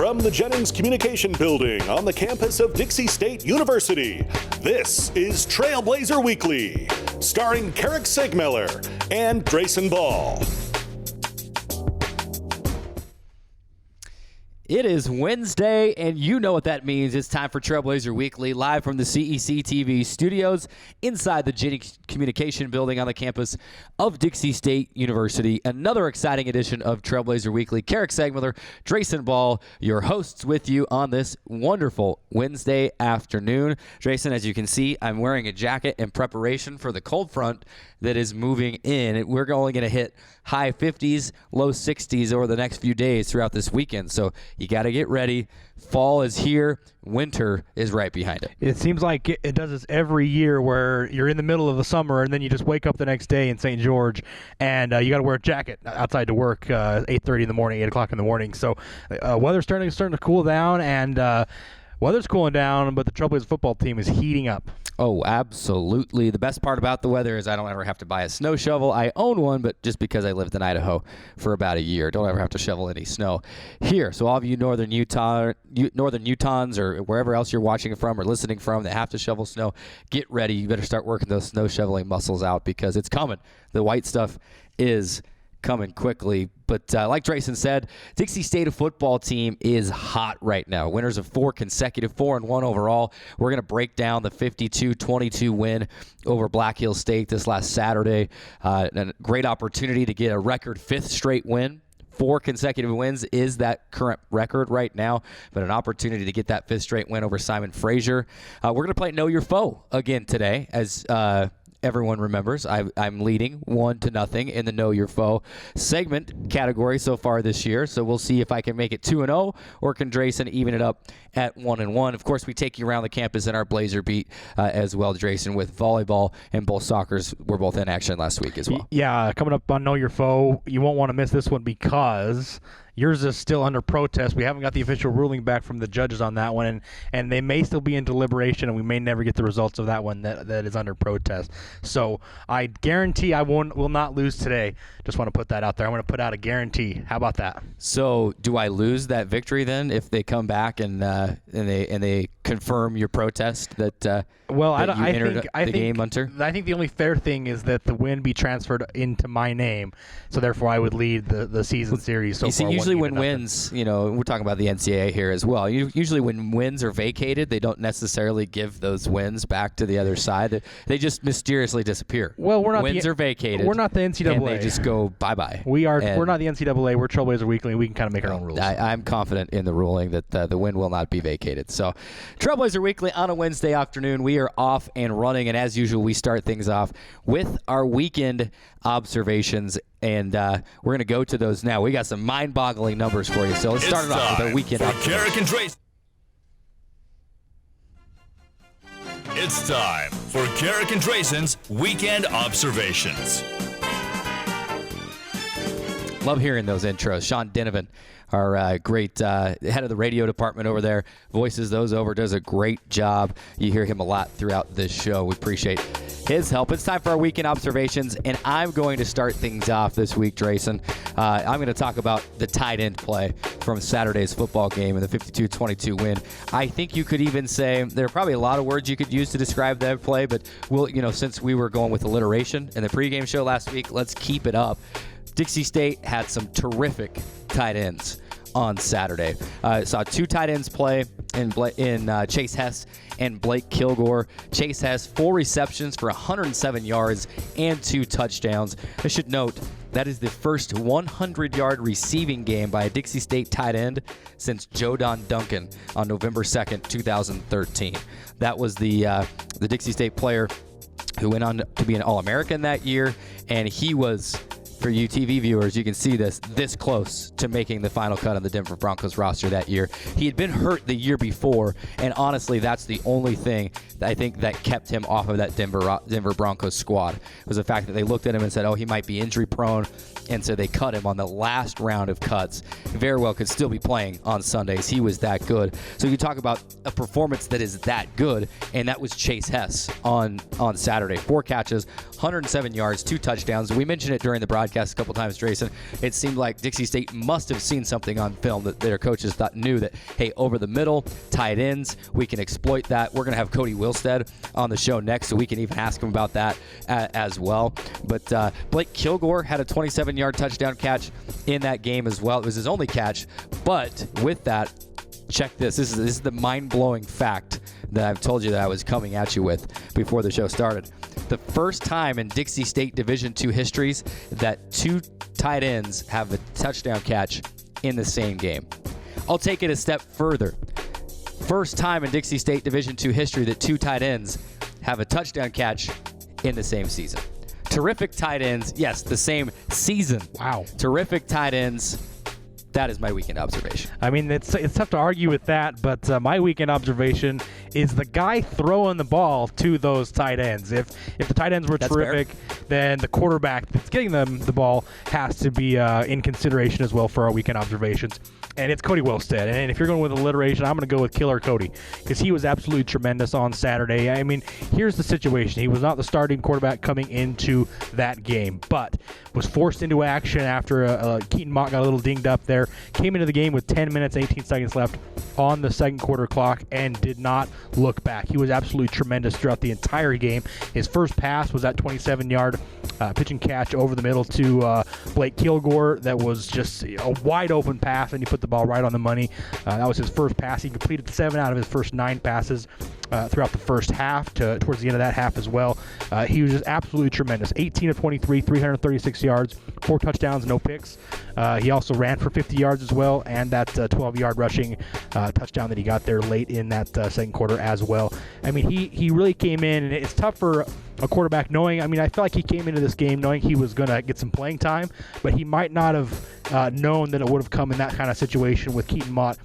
From the Jennings Communication Building on the campus of Dixie State University, this is Trailblazer Weekly, starring Carrick Segmeller and Grayson Ball. It is Wednesday, and you know what that means. It's time for Trailblazer Weekly, live from the CEC TV studios inside the Jennings Communication Building on the campus of Dixie State University. Another exciting edition of Trailblazer Weekly. Carrick Segmeller, Grayson Ball, your hosts with you on this wonderful Wednesday afternoon. Grayson, as you can see, I'm wearing a jacket in preparation for the cold front that is moving in. We're only going to hit high 50s, low 60s over the next few days throughout this weekend. So you got to get ready. Fall is here. Winter is right behind it. It seems like it does this every year where you're in the middle of the summer and then you just wake up the next day in St. George and you got to wear a jacket outside to work 8:30 in the morning, 8 o'clock in the morning. So weather's starting to cool down and weather's cooling down, but the Trailblazer football team is heating up. Oh, absolutely. The best part about the weather is I don't ever have to buy a snow shovel. I own one, but just because I lived in Idaho for about a year, don't ever have to shovel any snow here. So all of you northern Utahns or wherever else you're watching from or listening from that have to shovel snow, get ready. You better start working those snow shoveling muscles out because it's coming. The white stuff is coming quickly. But like Grayson said, Dixie State football team is hot right now. Winners of 4 consecutive, 4-1 overall. We're going to break down the 52-22 win over Black Hill State this last Saturday. A great opportunity to get a record 5th straight win. 4 consecutive wins is that current record right now, but an opportunity to get that 5th straight win over Simon Fraser. We're going to play Know Your Foe again today, as everyone remembers. I'm leading 1-0 in the Know Your Foe segment category so far this year. So we'll see if I can make it 2-0 or can Drayson even it up at 1-1. Of course, we take you around the campus in our Blazer beat as well, Drayson, with volleyball and both soccers were both in action last week as well. Yeah, coming up on Know Your Foe, you won't want to miss this one because yours is still under protest. We haven't got the official ruling back from the judges on that one, and they may still be in deliberation, and we may never get the results of that one that is under protest. So I guarantee I will not lose today. Just want to put that out there. I'm going to put out a guarantee. How about that? So do I lose that victory then if they come back and they confirm your protest that I think game, Hunter? I think the only fair thing is that the win be transferred into my name, so therefore I would lead the season series. So you see, usually when wins, we're talking about the NCAA here as well. Usually when wins are vacated, they don't necessarily give those wins back to the other side. They just mysteriously disappear. Well, wins are vacated. We're not the NCAA. And they just go bye-bye. We're not the NCAA. We're Trailblazer Weekly. We can kind of make our own rules. I'm confident in the ruling that the win will not be vacated. So Trailblazer Weekly on a Wednesday afternoon. We are off and running, and as usual, we start things off with our weekend observations, and we're going to go to those now. We got some mind-boggling numbers for you, so let's start it off with our weekend observations. It's time for Carrick and Drayson's weekend observations. Love hearing those intros. Sean Dinovan, our great head of the radio department over there, voices those over, does a great job. You hear him a lot throughout this show. We appreciate his help. It's time for our weekend observations, and I'm going to start things off this week, Drayson. I'm going to talk about the tight end play from Saturday's football game and the 52-22 win. I think you could even say there are probably a lot of words you could use to describe that play, but since we were going with alliteration in the pregame show last week, let's keep it up. Dixie State had some terrific tight ends on Saturday. Saw 2 tight ends play in Chase Hess and Blake Kilgore. Chase Hess, 4 receptions for 107 yards and 2 touchdowns. I should note that is the first 100-yard receiving game by a Dixie State tight end since Joe Don Duncan on November 2nd, 2013. That was the Dixie State player who went on to be an All-American that year, and he was, for you TV viewers, you can see this close to making the final cut on the Denver Broncos roster that year. He had been hurt the year before, and honestly, that's the only thing that I think that kept him off of that Denver Broncos squad, was the fact that they looked at him and said, oh, he might be injury prone, and so they cut him on the last round of cuts. Very well could still be playing on Sundays. He was that good. So you talk about a performance that is that good, and that was Chase Hess on Saturday. 4 catches, 107 yards, 2 touchdowns. We mentioned it during the broadcast. podcast a couple times, Drayson. It seemed like Dixie State must have seen something on film that their coaches knew that, hey, over the middle, tight ends, we can exploit that. We're going to have Cody Wilstead on the show next, so we can even ask him about that as well. But Blake Kilgore had a 27-yard touchdown catch in that game as well. It was his only catch, but with that, check this. This is the mind-blowing fact that I've told you that I was coming at you with before the show started. The first time in Dixie State Division II histories that 2 tight ends have a touchdown catch in the same game. I'll take it a step further. First time in Dixie State Division II history that 2 tight ends have a touchdown catch in the same season. Terrific tight ends. Yes, the same season. Wow. Terrific tight ends. That is my weekend observation. I mean, it's tough to argue with that, but my weekend observation is the guy throwing the ball to those tight ends. If the tight ends were terrific, then the quarterback that's getting them the ball has to be in consideration as well for our weekend observations. And it's Cody Wilstead. And if you're going with alliteration, I'm going to go with Killer Cody because he was absolutely tremendous on Saturday. I mean, here's the situation. He was not the starting quarterback coming into that game, but was forced into action after Keaton Mott got a little dinged up there. Came into the game with 10 minutes, 18 seconds left on the second quarter clock and did not look back. He was absolutely tremendous throughout the entire game. His first pass was that 27-yard pitch and catch over the middle to Blake Kilgore. That was just a wide open pass, and he put the ball right on the money. That was his first pass. He completed 7 out of his first 9 passes throughout the first half towards the end of that half as well. He was just absolutely tremendous. 18 of 23, 336 yards, 4 touchdowns, no picks. He also ran for 50 yards as well, and that 12-yard rushing touchdown that he got there late in that second quarter as well. I mean, he really came in, and it's tough for a quarterback knowing. I mean, I feel like he came into this game knowing he was going to get some playing time, but he might not have known that it would have come in that kind of situation with Keaton Mott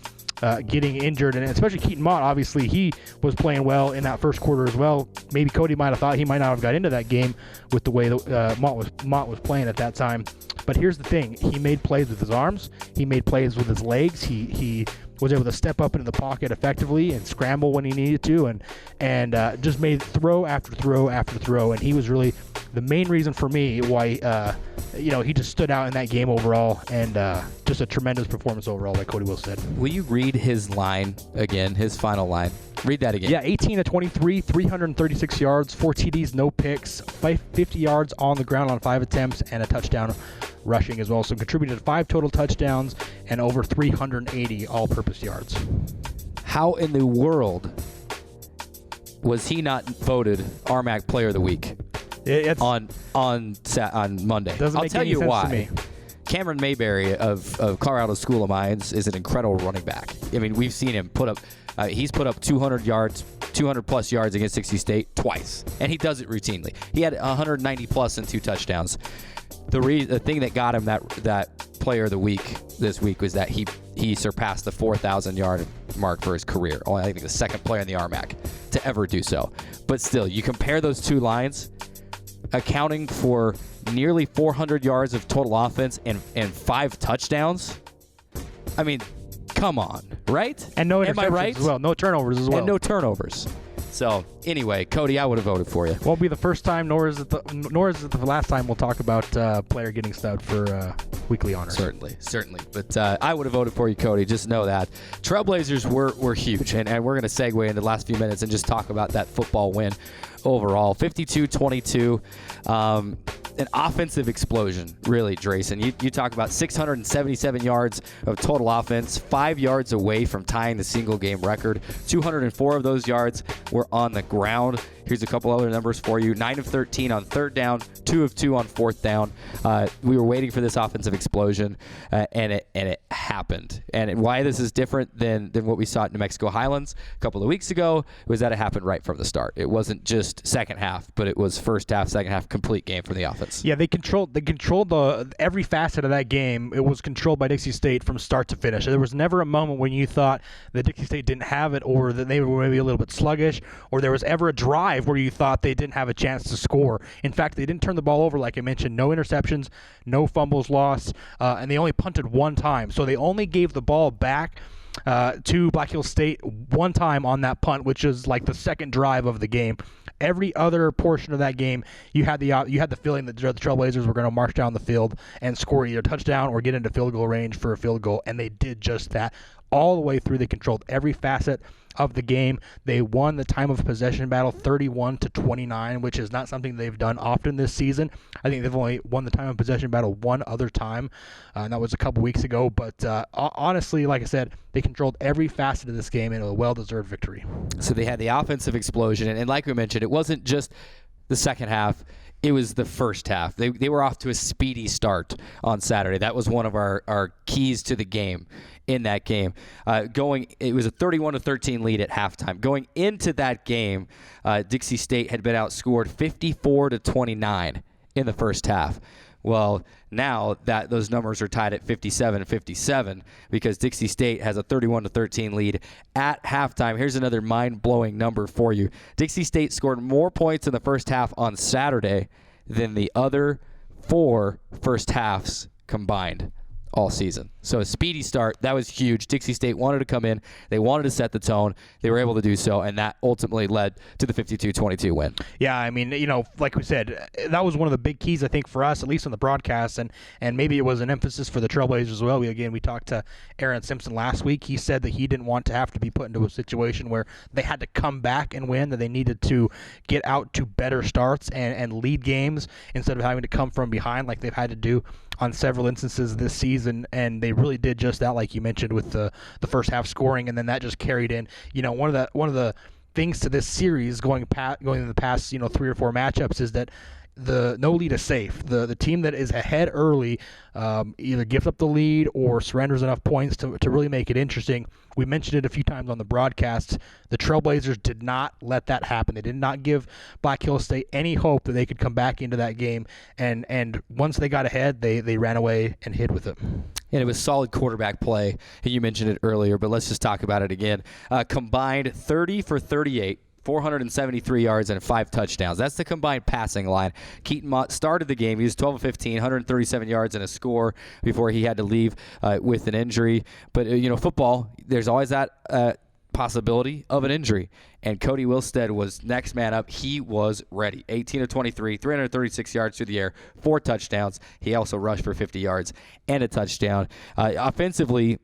getting injured, and especially Keaton Mott. Obviously, he was playing well in that first quarter as well. Maybe Cody might have thought he might not have got into that game with the way that Mott was playing at that time. But here's the thing: he made plays with his arms, he made plays with his legs, he was able to step up into the pocket effectively and scramble when he needed to, and just made throw after throw after throw. And he was really the main reason for me why he just stood out in that game overall, and just a tremendous performance overall, like Cody Wilstead. Will you read his line again, his final line? Read that again. Yeah, 18 of 23, 336 yards, 4 TDs, no picks, 50 yards on the ground on 5 attempts, and a touchdown rushing as well. So contributed 5 total touchdowns and over 380 all-purpose yards. How in the world was he not voted RMAC Player of the Week on Monday? I'll tell you why. Cameron Mayberry of Colorado School of Mines is an incredible running back. I mean, we've seen him put up he's put up 200 yards, 200-plus yards against Dixie State twice, and he does it routinely. He had 190-plus and 2 touchdowns. The thing that got him that Player of the Week this week was that he surpassed the 4,000-yard mark for his career. Only, I think, the second player in the RMAC to ever do so. But still, you compare those 2 lines, accounting for nearly 400 yards of total offense and 5 touchdowns. I mean, come on, right? And no interceptions. Am I right? As well. No turnovers as well. And no turnovers. So anyway, Cody, I would have voted for you. Won't be the first time, nor is it the last time we'll talk about player getting snubbed for weekly honors. Certainly. But I would have voted for you, Cody. Just know that. Trailblazers were huge, and we're going to segue into the last few minutes and just talk about that football win overall. 52-22. An offensive explosion, really, Drayson. You talk about 677 yards of total offense, 5 yards away from tying the single-game record. 204 of those yards were on the ground. Here's a couple other numbers for you. 9 of 13 on 3rd down, 2 of 2 on 4th down. We were waiting for this offensive explosion, and it happened. And why this is different than what we saw at New Mexico Highlands a couple of weeks ago was that it happened right from the start. It wasn't just second half, but it was first half, second half, complete game from the offense. Yeah, they controlled every facet of that game. It was controlled by Dixie State from start to finish. There was never a moment when you thought that Dixie State didn't have it, or that they were maybe a little bit sluggish, or there was ever a drive where you thought they didn't have a chance to score. In fact, they didn't turn the ball over, like I mentioned. No interceptions, no fumbles lost, and they only punted 1 time. So they only gave the ball back to Black Hills State one time on that punt, which is like the second drive of the game. Every other portion of that game, you had the feeling that the Trailblazers were going to march down the field and score either a touchdown or get into field goal range for a field goal, and they did just that all the way through. They controlled every facet of the game. They won the time of possession battle 31-29, which is not something they've done often this season. I think they've only won the time of possession battle one other time, and that was a couple weeks ago. But honestly, like I said, they controlled every facet of this game in a well-deserved victory. So they had the offensive explosion, and like we mentioned, it wasn't just the second half. It was the first half. They were off to a speedy start on Saturday. That was one of our keys to the game in that game. It was a 31-13 lead at halftime. Going into that game, Dixie State had been outscored 54-29 in the first half. Well, now that those numbers are tied at 57-57 because Dixie State has a 31-13 lead at halftime. Here's another mind-blowing number for you. Dixie State scored more points in the first half on Saturday than the other 4 first halves combined all season. So a speedy start. That was huge. Dixie State wanted to come in. They wanted to set the tone. They were able to do so, and that ultimately led to the 52-22 win. Yeah, I mean, like we said, that was one of the big keys, I think, for us, at least on the broadcast, and maybe it was an emphasis for the Trailblazers as well. We talked to Aaron Simpson last week. He said that he didn't want to have to be put into a situation where they had to come back and win, that they needed to get out to better starts and lead games instead of having to come from behind like they've had to do on several instances this season, and they really did just that, like you mentioned, with the first half scoring, and then that just carried in. One of the things to this series going in the past 3 or 4 matchups is that the no lead is safe. The team that is ahead early either gives up the lead or surrenders enough points to really make it interesting. We mentioned it a few times on the broadcast. The Trailblazers did not let that happen. They did not give Black Hills State any hope that they could come back into that game. And once they got ahead, they ran away and hid with it. And it was solid quarterback play. You mentioned it earlier, but let's just talk about it again. Combined 30 for 38. 473 yards and 5 touchdowns. That's the combined passing line. Keaton Mott started the game. He was 12 of 15, 137 yards and a score before he had to leave with an injury. But, football, there's always that possibility of an injury. And Cody Wilstead was next man up. He was ready. 18 of 23, 336 yards through the air, 4 touchdowns. He also rushed for 50 yards and a touchdown. Offensively,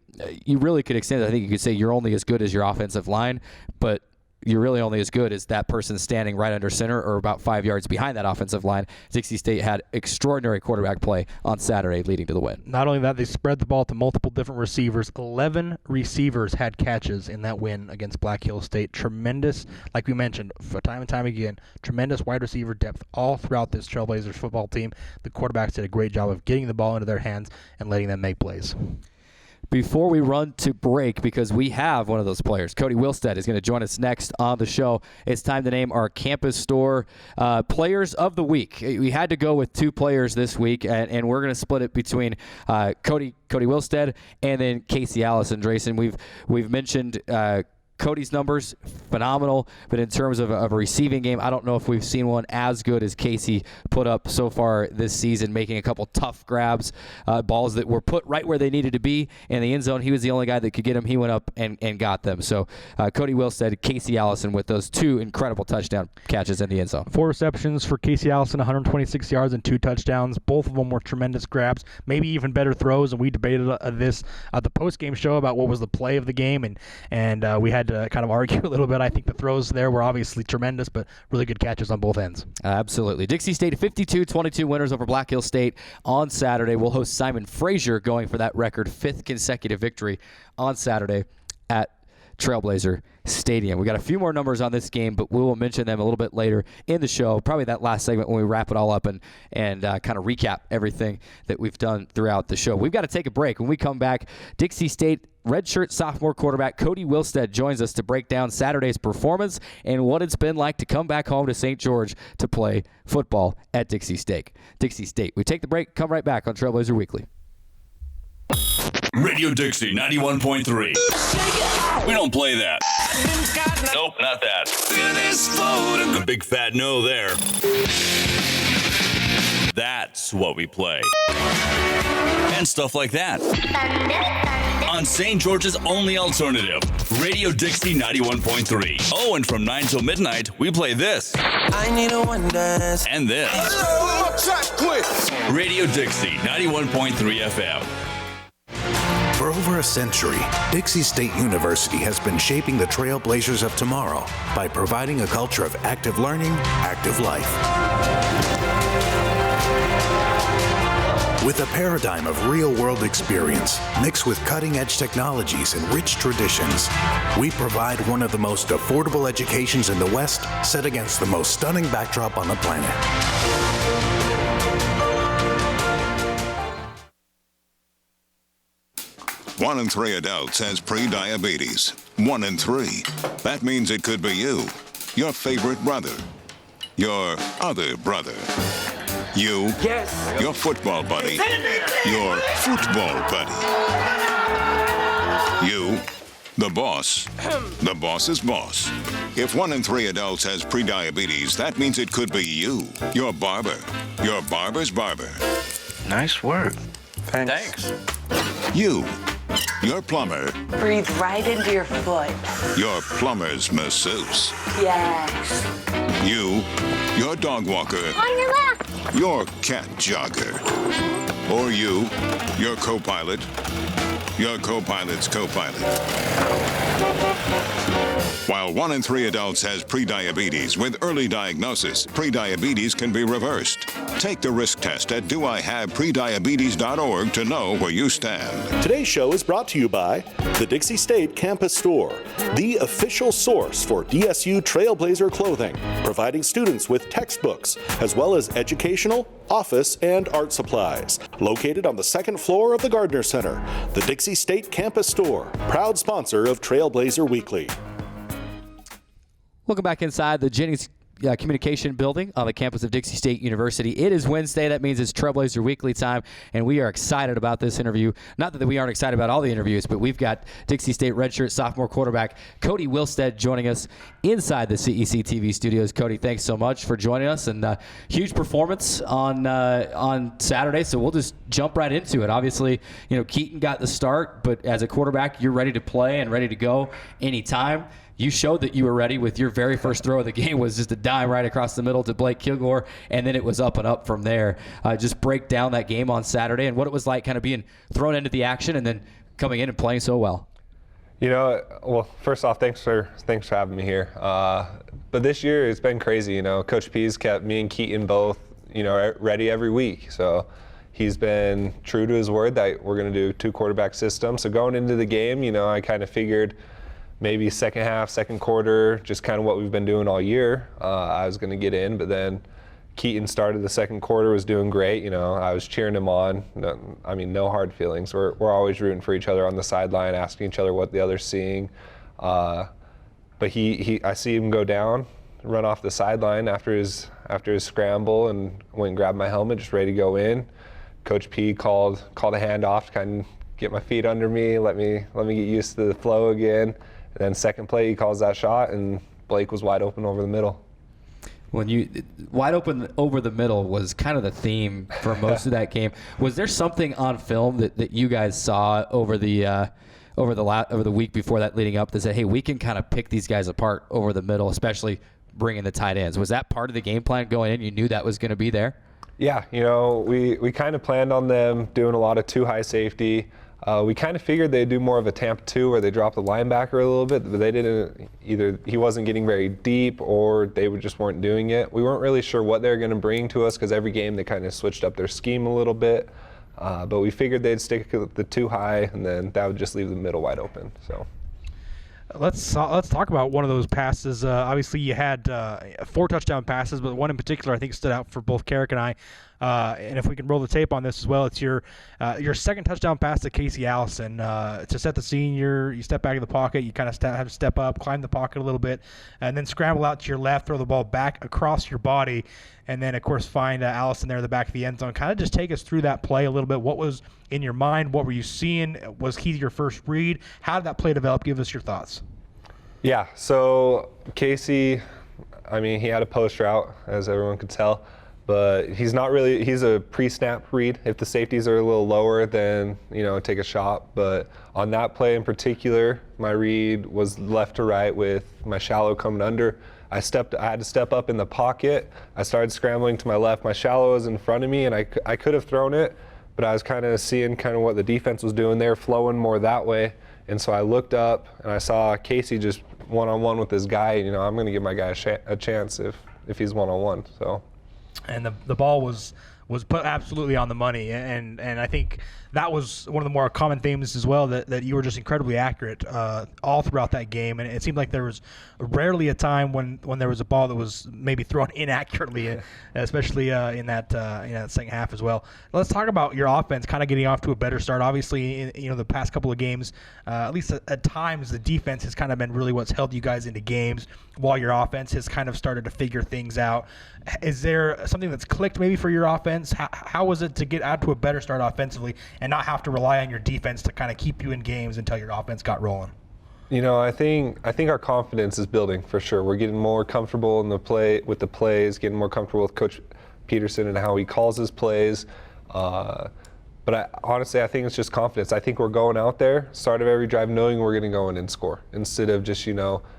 you really could extend it. I think you could say you're only as good as your offensive line, but you're really only as good as that person standing right under center or about 5 yards behind that offensive line. Dixie State had extraordinary quarterback play on Saturday, leading to the win. Not only that, they spread the ball to multiple different receivers. 11 receivers had catches in that win against Black Hills State. Tremendous, like we mentioned, for time and time again, tremendous wide receiver depth all throughout this Trailblazers football team. The quarterbacks did a great job of getting the ball into their hands and letting them make plays. Before we run to break, because we have one of those players, Cody Wilstead is going to join us next on the show. It's time to name our Campus Store Players of the Week. We had to go with 2 players this week, and we're going to split it between Cody Wilstead and then Casey Allison. Drayson, we've mentioned Cody's numbers, phenomenal, but in terms of a receiving game, I don't know if we've seen one as good as Casey put up so far this season, making a couple tough grabs, balls that were put right where they needed to be in the end zone. He was the only guy that could get them. He went up and got them. So Cody Wilstead, Casey Allison with those 2 incredible touchdown catches in the end zone. 4 receptions for Casey Allison, 126 yards and 2 touchdowns. Both of them were tremendous grabs, maybe even better throws, and we debated this at the post-game show about what was the play of the game, and we had to kind of argue a little bit. I think the throws there were obviously tremendous, but really good catches on both ends. Absolutely. Dixie State 52-22 winners over Black Hills State on Saturday. We'll host Simon Frazier going for that record 5th consecutive victory on Saturday at Trailblazer Stadium. We got a few more numbers on this game, but we will mention them a little bit later in the show, probably that last segment when we wrap it all up and kind of recap everything that we've done throughout the show. We've got to take a break. When we come back, Dixie State redshirt sophomore quarterback Cody Wilstead joins us to break down Saturday's performance and what it's been like to come back home to St. George to play football at Dixie State. We take the break, come right back on Trailblazer Weekly. Radio Dixie 91.3. We don't play that. Nope, not that. The big fat no there. That's what we play. And stuff like that. On St. George's only alternative, Radio Dixie 91.3. Oh, and from 9 till midnight, we play this. I need a one dance. And this. Radio Dixie 91.3 FM. For over a century, Dixie State University has been shaping the trailblazers of tomorrow by providing a culture of active learning, active life. With a paradigm of real-world experience mixed with cutting-edge technologies and rich traditions, we provide one of the most affordable educations in the West, set against the most stunning backdrop on the planet. One in 3 adults has pre-diabetes. 1 in 3. That means it could be you, your favorite brother, your other brother, you, yes, your football buddy, your football buddy, you, the boss's boss. If 1 in 3 adults has pre-diabetes, that means it could be you, your barber, your barber's barber. Nice work. Thanks. You, your plumber. Breathe right into your foot. Your plumber's masseuse. Yes. You, your dog walker. On your left. Your cat jogger. Or you, your co-pilot. Your co-pilot's co-pilot. While 1 in 3 adults has prediabetes, with early diagnosis, prediabetes can be reversed. Take the risk test at doihaveprediabetes.org to know where you stand. Today's show is brought to you by the Dixie State Campus Store, the official source for DSU Trailblazer clothing, providing students with textbooks, as well as educational, office, and art supplies. Located on the 2nd floor of the Gardner Center, the Dixie State Campus Store, proud sponsor of Trailblazer Weekly. Welcome back inside the Jennings Communication Building on the campus of Dixie State University. It is Wednesday. That means it's Trailblazer Weekly time, and we are excited about this interview. Not that we aren't excited about all the interviews, but we've got Dixie State redshirt sophomore quarterback Cody Wilstead joining us inside the CEC TV studios. Cody, thanks so much for joining us, and huge performance on Saturday, so we'll just jump right into it. Obviously, Keaton got the start, but as a quarterback, you're ready to play and ready to go anytime. You showed that you were ready with your very first throw of the game was just a dime right across the middle to Blake Kilgore, and then it was up and up from there. Just break down that game on Saturday and what it was like kind of being thrown into the action and then coming in and playing so well. Well, first off, thanks for having me here. But this year it's been crazy. Coach P's kept me and Keaton both, ready every week. So he's been true to his word that we're going to do 2 quarterback systems. So going into the game, I kind of figured maybe second half, second quarter, just kind of what we've been doing all year. I was going to get in, but then Keaton started the second quarter, was doing great. I was cheering him on. No hard feelings. We're always rooting for each other on the sideline, asking each other what the other's seeing. But I see him go down, run off the sideline after his scramble, and went and grabbed my helmet, just ready to go in. Coach P called a handoff to kind of get my feet under me, let me get used to the flow again. And then second play, he calls that shot, and Blake was wide open over the middle. Wide open over the middle was kind of the theme for most of that game. Was there something on film that you guys saw over the week before that leading up that said, hey, we can kind of pick these guys apart over the middle, especially bringing the tight ends? Was that part of the game plan going in? You knew that was going to be there? Yeah, we kind of planned on them doing a lot of 2 high safety. We kind of figured they'd do more of a Tampa 2 where they dropped the linebacker a little bit, but they didn't. Either he wasn't getting very deep or they just weren't doing it. We weren't really sure what they were going to bring to us because every game they kind of switched up their scheme a little bit. But we figured they'd stick with the 2 high, and then that would just leave the middle wide open. So. Let's talk about one of those passes. Obviously, you had 4 touchdown passes, but one in particular I think stood out for both Carrick and I. And if we can roll the tape on this as well, it's your second touchdown pass to Casey Allison. To set the scene, you step back in the pocket, you kind of have to step up, climb the pocket a little bit, and then scramble out to your left, throw the ball back across your body, and then, of course, find Allison there in the back of the end zone. Kind of just take us through that play a little bit. What was in your mind? What were you seeing? Was he your first read? How did that play develop? Give us your thoughts. Yeah, so Casey, he had a post route, as everyone could tell. but he's a pre-snap read. If the safeties are a little lower, then, take a shot. But on that play in particular, my read was left to right with my shallow coming under. I had to step up in the pocket. I started scrambling to my left. My shallow was in front of me, and I could have thrown it, but I was kind of seeing what the defense was doing there, flowing more that way. And so I looked up, and I saw Casey just one-on-one with this guy. I'm going to give my guy a chance if he's one-on-one. So. And the ball was put absolutely on the money, and I think that was one of the more common themes as well, that you were just incredibly accurate all throughout that game, and it seemed like there was rarely a time when there was a ball that was maybe thrown inaccurately, especially in that second half as well. Let's talk about your offense kind of getting off to a better start. Obviously, in the past couple of games, at least at times, the defense has kind of been really what's held you guys into games, while your offense has kind of started to figure things out. Is there something that's clicked maybe for your offense? How was it to get out to a better start offensively and not have to rely on your defense to kind of keep you in games until your offense got rolling? I think our confidence is building for sure. We're getting more comfortable with the plays, getting more comfortable with Coach Peterson and how he calls his plays. But honestly, I think it's just confidence. I think we're going out there, start of every drive, knowing we're going to go in and score, instead of just,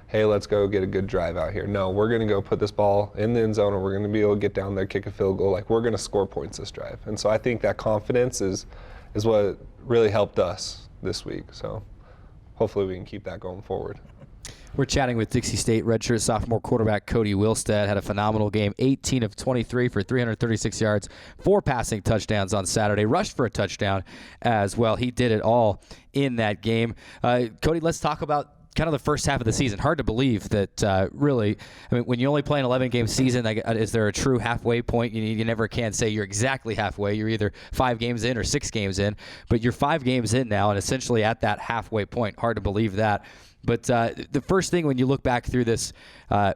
hey, let's go get a good drive out here. No, we're going to go put this ball in the end zone, and we're going to be able to get down there, kick a field goal. We're going to score points this drive. And so I think that confidence is what really helped us this week. So hopefully we can keep that going forward. We're chatting with Dixie State redshirt sophomore quarterback Cody Wilstead. Had a phenomenal game, 18 of 23 for 336 yards, 4 passing touchdowns on Saturday, rushed for a touchdown as well. He did it all in that game. Cody, let's talk about kind of the first half of the season. Hard to believe that really, when you only play an 11-game season, is there a true halfway point? You never can say you're exactly halfway. You're either 5 games in or 6 games in, but you're 5 games in now and essentially at that halfway point. Hard to believe that. But the first thing when you look back through this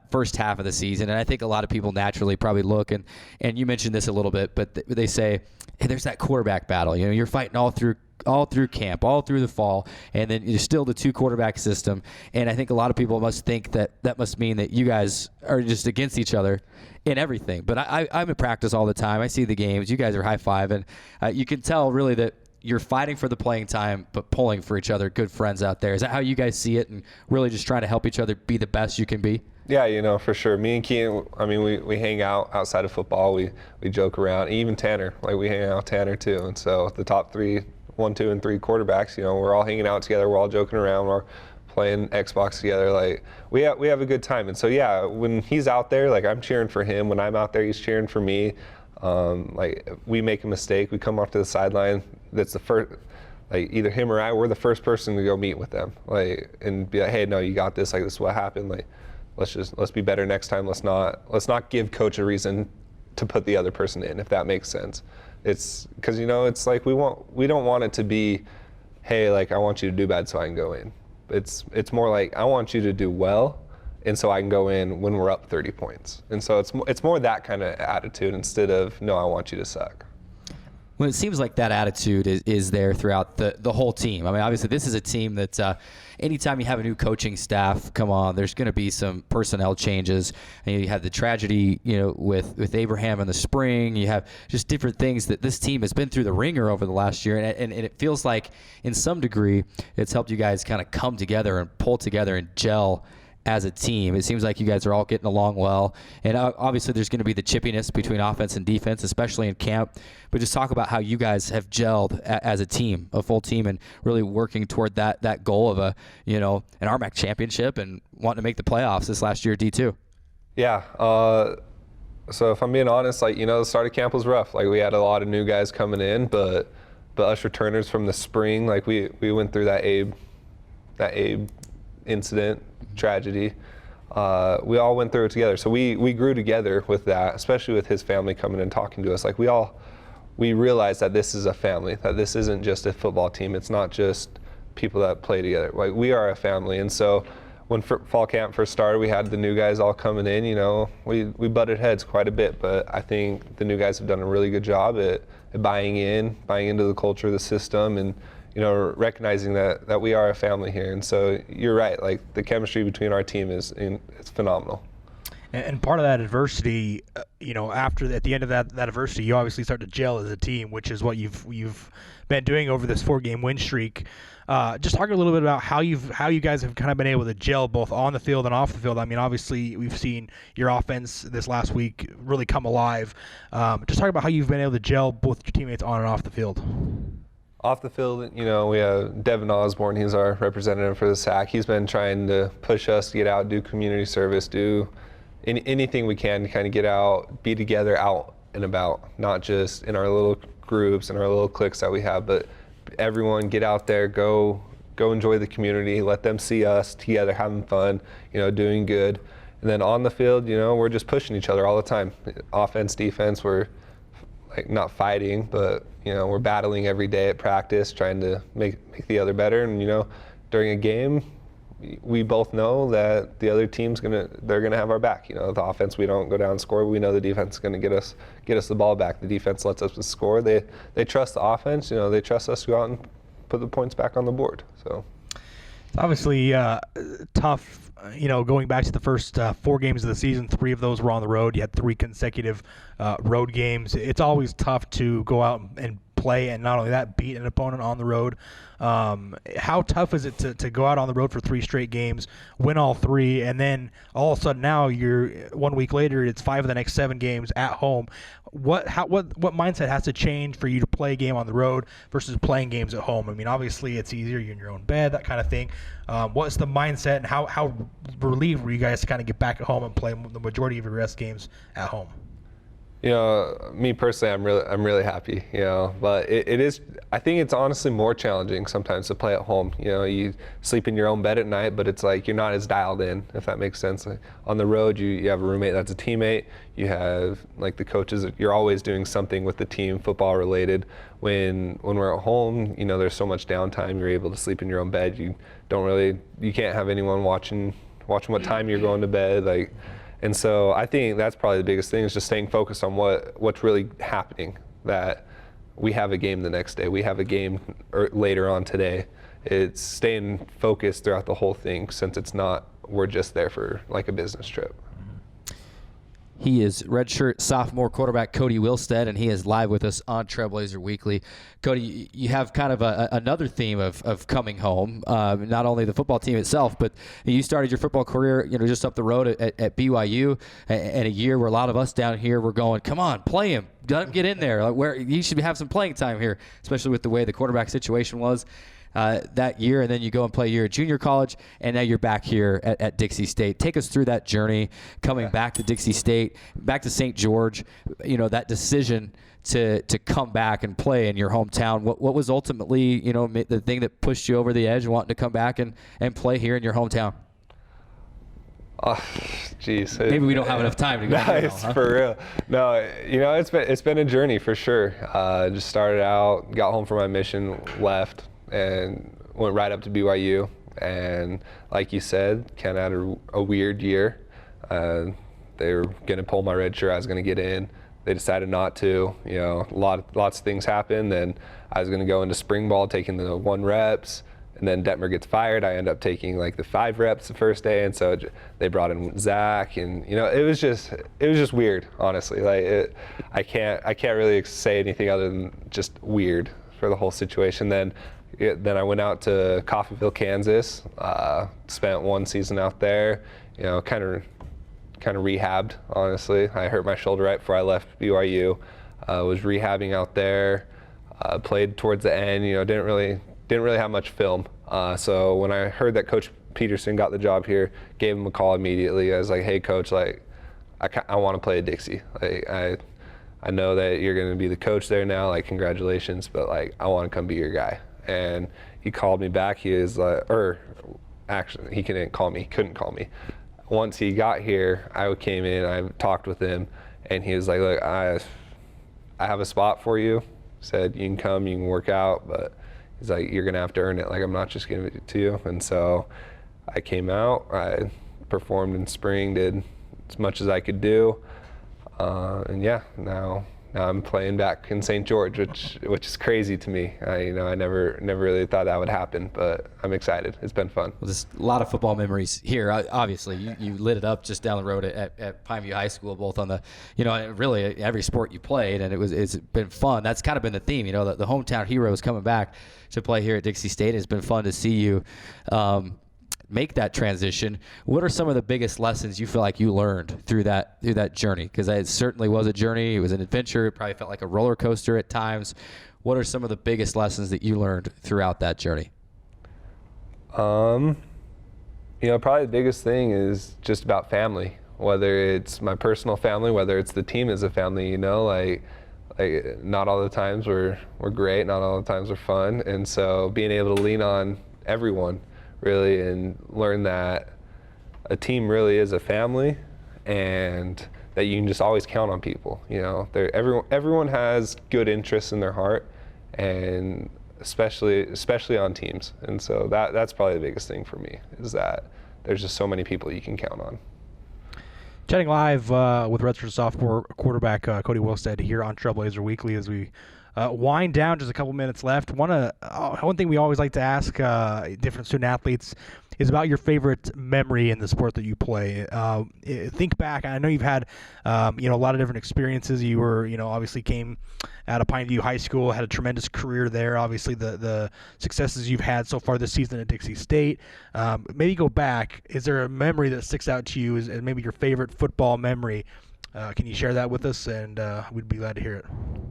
first half of the season, and I think a lot of people naturally probably look, and you mentioned this a little bit, but they say, hey, there's that quarterback battle. You're fighting all through camp, all through the fall, and then you're still the 2-quarterback system. And I think a lot of people must think that must mean that you guys are just against each other in everything. But I'm in practice all the time. I see the games. You guys are high-fiving. You can tell really that you're fighting for the playing time, but pulling for each other, good friends out there. Is that how you guys see it, and really just trying to help each other be the best you can be? Yeah, for sure. Me and Keaton, we hang out outside of football. We joke around. Even Tanner, we hang out with Tanner too. And so the top 3, 1, 2, and 3 quarterbacks, we're all hanging out together. We're all joking around. We're playing Xbox together. We have a good time. And so, yeah, when he's out there, I'm cheering for him. When I'm out there, he's cheering for me. We make a mistake, we come off to the sideline. That's the first, either him or I, we're the first person to go meet with them, and be like, hey, no, you got this. This is what happened. Let's be better next time. Let's not give coach a reason to put the other person in, if that makes sense. It's because it's we don't want it to be, hey, I want you to do bad so I can go in. It's more I want you to do well, and so I can go in when we're up 30 points. And so it's more that kind of attitude instead of, no, I want you to suck. Well, it seems like that attitude is there throughout the whole team. Obviously, this is a team that anytime you have a new coaching staff come on, there's going to be some personnel changes. And you have the tragedy, with Abraham in the spring. You have just different things that this team has been through the ringer over the last year. And it feels like, in some degree, it's helped you guys kind of come together and pull together and gel as a team. It seems like you guys are all getting along well. And obviously there's going to be the chippiness between offense and defense, especially in camp. But just talk about how you guys have gelled as a team, a full team, and really working toward that goal of an RMAC championship and wanting to make the playoffs this last year at D2. Yeah. So if I'm being honest, the start of camp was rough. We had a lot of new guys coming in, but us returners from the spring, we went through that Abe incident, tragedy. We all went through it together. So we grew together with that, especially with his family coming and talking to us. We realized that this is a family, that this isn't just a football team. It's not just people that play together. We are a family. And so when fall camp first started, we had the new guys all coming in. We butted heads quite a bit, but I think the new guys have done a really good job at buying into the culture, the system, and recognizing that we are a family here. And so you're right, the chemistry between our team it's phenomenal. And part of that adversity, at the end of that adversity, you obviously start to gel as a team, which is what you've been doing over this 4-game win streak. Just talk a little bit about how you guys have kind of been able to gel both on the field and off the field. I mean, obviously we've seen your offense this last week really come alive. Just talk about how you've been able to gel both your teammates on and off the field. Off the field, we have Devin Osborne. He's our representative for the SAC. He's been trying to push us to get out, do community service, do anything we can to kind of get out, be together out and about, not just in our little groups and our little cliques that we have, but everyone get out there, go enjoy the community, let them see us together having fun, doing good. And then on the field, we're just pushing each other all the time. Offense, defense, we're like not fighting, but we're battling every day at practice, trying to make the other better. And during a game, we both know that the other team's they're gonna have our back. The offense, we don't go down and score. We know the defense is gonna get us the ball back. The defense lets us score. They trust the offense. They trust us to go out and put the points back on the board. So it's obviously tough. Going back to the first 4 games of the season, 3 of those were on the road. You had 3 consecutive road games. It's always tough to go out and play, and not only that, beat an opponent on the road. How tough is it to go out on the road for 3 straight games, win all 3, and then all of a sudden now you're 1 week later, it's 5 of the next 7 games at home? What mindset has to change for you to play a game on the road versus playing games at home? I mean, obviously it's easier, you're in your own bed, that kind of thing. What's the mindset, and how relieved were you guys to kind of get back at home and play the majority of your rest games at home? Me personally, I'm really happy, but it is, I think it's honestly more challenging sometimes to play at home. You sleep in your own bed at night, but it's like you're not as dialed in, if that makes sense. Like, on the road, you have a roommate that's a teammate, you have like the coaches, you're always doing something with the team, football related. When we're at home, there's so much downtime, you're able to sleep in your own bed. You can't have anyone watching what time you're going to bed, and so I think that's probably the biggest thing, is just staying focused on what's really happening, that we have a game the next day, we have a game later on today. It's staying focused throughout the whole thing, since we're just there for like a business trip. He is redshirt sophomore quarterback Cody Wilstead, and he is live with us on Trailblazer Weekly. Cody, you have kind of another theme of coming home, not only the football team itself, but you started your football career, just up the road at BYU, and a year where a lot of us down here were going, come on, play him. Let him get in there. Where you should have some playing time here, especially with the way the quarterback situation was that year. And then you go and play a year at junior college, and now you're back here at Dixie State. Take us through that journey, coming back to Dixie State, back to St. George, that decision to come back and play in your hometown. What was ultimately, the thing that pushed you over the edge, wanting to come back and play here in your hometown? Oh, geez. Maybe we don't have enough time to go. Nice, for real. No, it's been a journey for sure. Just started out, got home from my mission, left, and went right up to BYU. And like you said, kind of had a weird year. They were going to pull my red shirt. I was going to get in. They decided not to. Lots of things happened. Then I was going to go into spring ball, taking the 1 reps. And then Detmer gets fired. I end up taking like the 5 reps the first day, and so they brought in Zach, and it was just weird, honestly. I can't really say anything other than just weird for the whole situation. Then I went out to Coffeyville, Kansas. Spent 1 season out there. Kind of rehabbed, honestly. I hurt my shoulder right before I left BYU. Was rehabbing out there. Played towards the end. Didn't really have much film. So when I heard that Coach Peterson got the job here, gave him a call immediately. I was like, hey, Coach, I want to play at Dixie. I know that you're going to be the coach there now. Congratulations, but I want to come be your guy. And he called me back. He was actually, he couldn't call me. Once he got here, I came in, I talked with him, and he was like, look, I have a spot for you. Said, you can come, you can work out, but he's like, you're going to have to earn it. I'm not just giving it to you. And so I came out, I performed in spring, did as much as I could do. And yeah, now Now I'm playing back in St. George, which is crazy to me. I never really thought that would happen, but I'm excited. It's been fun. Well, there's a lot of football memories here. Obviously, you lit it up just down the road at Pineview High School, both on the, really every sport you played, and it's been fun. That's kind of been the theme. The hometown heroes coming back to play here at Dixie State. It's been fun to see you make that transition. What are some of the biggest lessons you feel like you learned through that journey? Because it certainly was a journey. It was an adventure. It probably felt like a roller coaster at times. What are some of the biggest lessons that you learned throughout that journey? Probably the biggest thing is just about family. Whether it's my personal family, whether it's the team as a family. Like not all the times were great. Not all the times were fun. And so being able to lean on everyone, really, and learn that a team really is a family, and that you can just always count on people. Everyone has good interests in their heart, and especially on teams. And so that's probably the biggest thing for me, is that there's just so many people you can count on. Chatting live with redshirt sophomore quarterback Cody Wilstead here on Trailblazer Weekly as we wind down, just a couple minutes left. One thing we always like to ask different student athletes is about your favorite memory in the sport that you play. Think back. I know you've had a lot of different experiences. You were obviously came out of Pineview High School, had a tremendous career there. Obviously the successes you've had so far this season at Dixie State. Maybe go back. Is there a memory that sticks out to you as maybe your favorite football memory? Can you share that with us? And we'd be glad to hear it.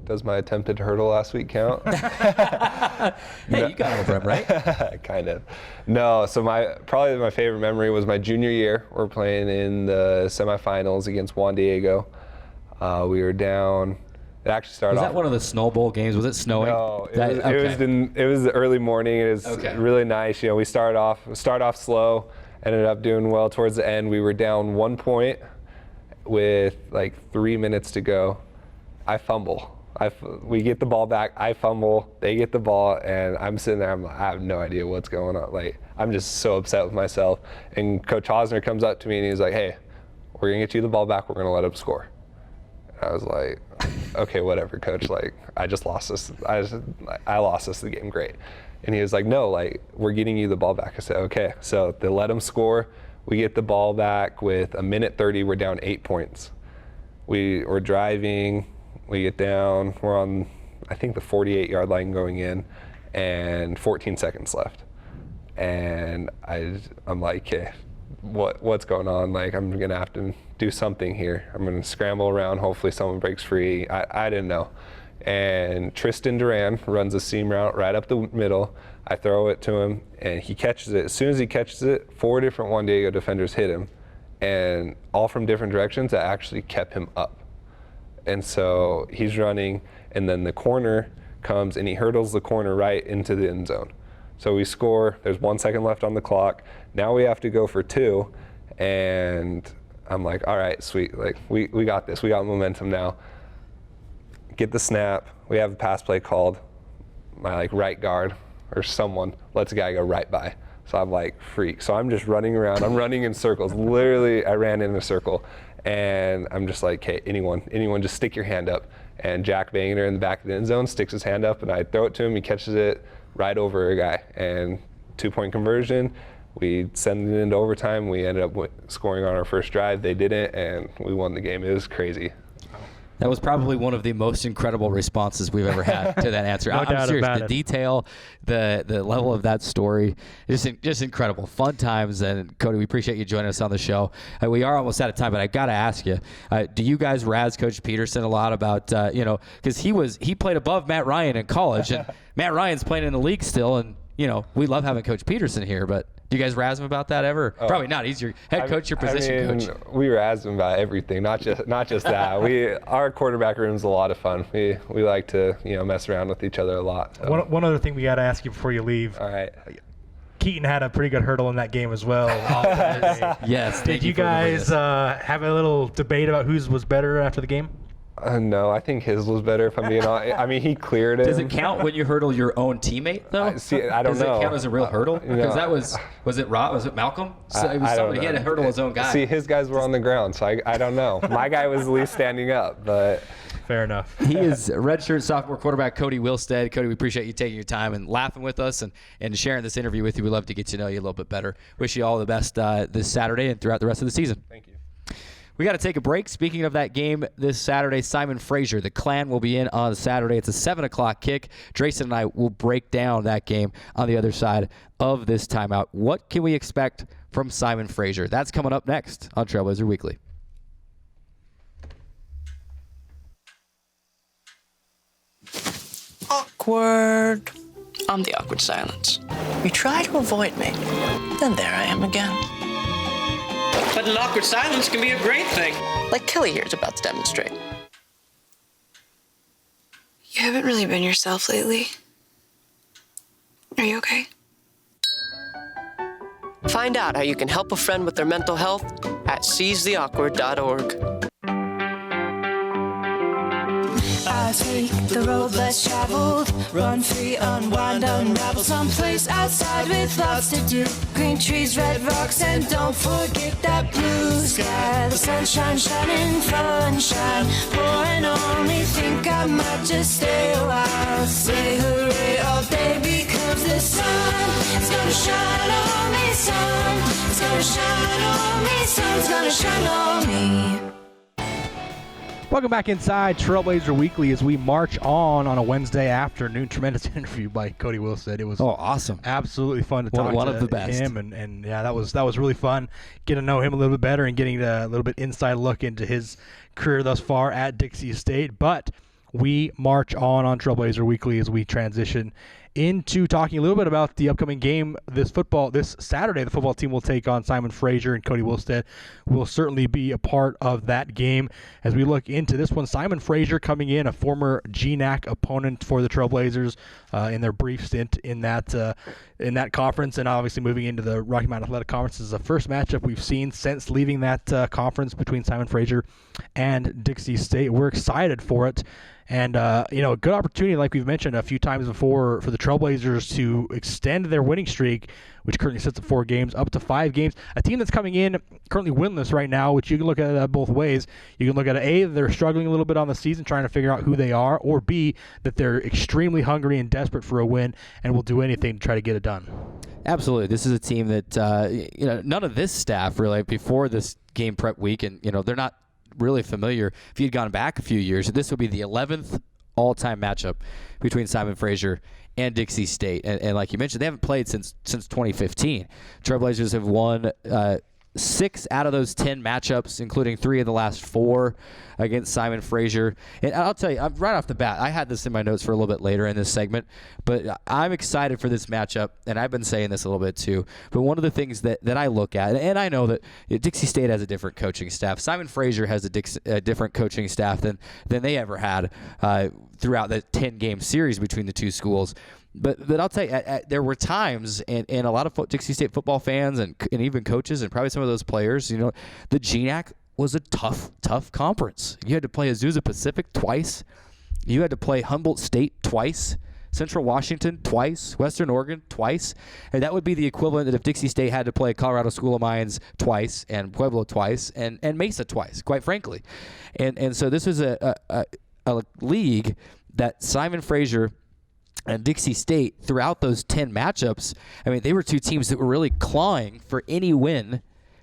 Does my attempted hurdle last week count? Hey, you got over him, right? Kind of. No, so probably my favorite memory was my junior year. We're playing in the semifinals against Juan Diego. We were down. It actually started off. Was that one of the Snow Bowl games? Was it snowing? No, it was the early morning. It was really nice. We start off slow, ended up doing well towards the end. We were down 1 point with like 3 minutes to go. I fumble. We get the ball back. I fumble. They get the ball, and I'm sitting there. I have no idea what's going on. Like, I'm just so upset with myself. And Coach Hosner comes up to me and he's like, "Hey, we're gonna get you the ball back. We're gonna let them score." And I was like, "Okay, whatever, Coach. Like, I just lost this. I lost this the game. Great." And he was like, "No, like, we're getting you the ball back." I said, "Okay." So they let them score. We get the ball back with 1:30. We're down 8 points. We're driving. We get down. We're on, I think, the 48-yard line going in, and 14 seconds left. And I'm like, "Okay, what's going on? Like, I'm gonna have to do something here. I'm gonna scramble around. Hopefully, someone breaks free." I didn't know. And Tristan Duran runs a seam route right up the middle. I throw it to him, and he catches it. As soon as he catches it, 4 different Juan Diego defenders hit him, and all from different directions. That actually kept him up. And so he's running, and then the corner comes, and he hurdles the corner right into the end zone. So we score. There's 1 second left on the clock. Now we have to go for 2, and I'm like, "All right, sweet. Like, we got this. We got momentum now." Get the snap. We have a pass play called. My right guard or someone lets a guy go right by. So I'm like, freak. So I'm just running around. I'm running in circles. Literally, I ran in a circle. And I'm just like, "Hey, anyone, just stick your hand up." And Jack Wagner in the back of the end zone sticks his hand up, and I throw it to him. He catches it right over a guy. And 2-point conversion. We send it into overtime. We ended up scoring on our first drive. They didn't, and we won the game. It was crazy. That was probably one of the most incredible responses we've ever had to that answer. No I'm doubt serious. about The it. detail, the level of that story, just incredible. Fun times. And Cody, we appreciate you joining us on the show. We are almost out of time, but I got to ask you, do you guys razz Coach Peterson a lot about, because he played above Matt Ryan in college, and Matt Ryan's playing in the league still, and we love having Coach Peterson here, but do you guys razz him about that ever? Probably not. He's your head coach, your position coach. We razz him about everything, not just that. Our quarterback room's a lot of fun. We like to mess around with each other a lot. So. One other thing we got to ask you before you leave. All right. Keaton had a pretty good hurdle in that game as well. Yes. Did you guys have a little debate about whose was better after the game? No, I think his was better, if I'm being honest. I mean, he cleared it. Does it count when you hurdle your own teammate, though? I don't know. Does it count as a real hurdle? Because that was it Rob? Was it Malcolm? So it was somebody. He had to hurdle his own guy. See, his guys were on the ground, so I don't know. My guy was at least standing up, but Fair enough. He is redshirt sophomore quarterback Cody Wilstead. Cody, we appreciate you taking your time and laughing with us and sharing this interview with you. We'd love to get to know you a little bit better. Wish you all the best this Saturday and throughout the rest of the season. Thank you. We got to take a break. Speaking of that game this Saturday, Simon Fraser, the Clan will be in on Saturday. It's a 7 o'clock kick. Drayson and I will break down that game on the other side of this timeout. What can we expect from Simon Fraser? That's coming up next on Trailblazer Weekly. Awkward. I'm the awkward silence. You try to avoid me, then there I am again. But an awkward silence can be a great thing. Like Kelly here is about to demonstrate. You haven't really been yourself lately. Are you okay? Find out how you can help a friend with their mental health at seizetheawkward.org. I take the road less traveled, run free, unwind, unravel someplace outside with lots to do. Green trees, red rocks, and don't forget that blue sky. The sunshine shining, sunshine pouring on me. Think I might just stay a while. Say hooray all day because the sun is gonna shine on me. Sun is gonna shine on me. Sun's gonna shine on me. Welcome back inside Trailblazer Weekly as we march on a Wednesday afternoon. Tremendous interview by Cody Wilstead. It was awesome. Absolutely fun to talk one to of the best. him, and yeah, that was really fun. Getting to know him a little bit better and getting a little bit inside look into his career thus far at Dixie State. But we march on Trailblazer Weekly as we transition into talking a little bit about the upcoming game this Saturday. The football team will take on Simon Fraser, and Cody Wilstead will certainly be a part of that game as we look into this one. Simon Fraser coming in, a former GNAC opponent for the Trailblazers in their brief stint in that conference, and obviously moving into the Rocky Mountain Athletic Conference. This is the first matchup we've seen since leaving that conference between Simon Fraser and Dixie State. We're excited for it. And, a good opportunity, like we've mentioned a few times before, for the Trailblazers to extend their winning streak, which currently sits at 4 games, up to 5 games. A team that's coming in currently winless right now, which you can look at both ways. You can look at A, they're struggling a little bit on the season, trying to figure out who they are, or B, that they're extremely hungry and desperate for a win and will do anything to try to get it done. Absolutely. This is a team that, none of this staff really, before this game prep week, and, they're not really familiar. If you'd gone back a few years, this would be the 11th all-time matchup between Simon Fraser and Dixie State. And like you mentioned, they haven't played since 2015. Trailblazers have won 6 out of those 10 matchups, including 3 of the last 4 against Simon Fraser. And I'll tell you, right off the bat, I had this in my notes for a little bit later in this segment, but I'm excited for this matchup, and I've been saying this a little bit too. But one of the things that I look at, and I know that Dixie State has a different coaching staff. Simon Fraser has a different coaching staff than they ever had throughout the 10-game series between the two schools. But I'll tell you, there were times, and a lot of Dixie State football fans and even coaches and probably some of those players, the GNAC was a tough conference. You had to play Azusa Pacific twice. You had to play Humboldt State twice, Central Washington twice, Western Oregon twice. And that would be the equivalent that if Dixie State had to play Colorado School of Mines twice and Pueblo twice and Mesa twice, quite frankly. And so this was a league that Simon Fraser and Dixie State, throughout those 10 matchups, they were two teams that were really clawing for any win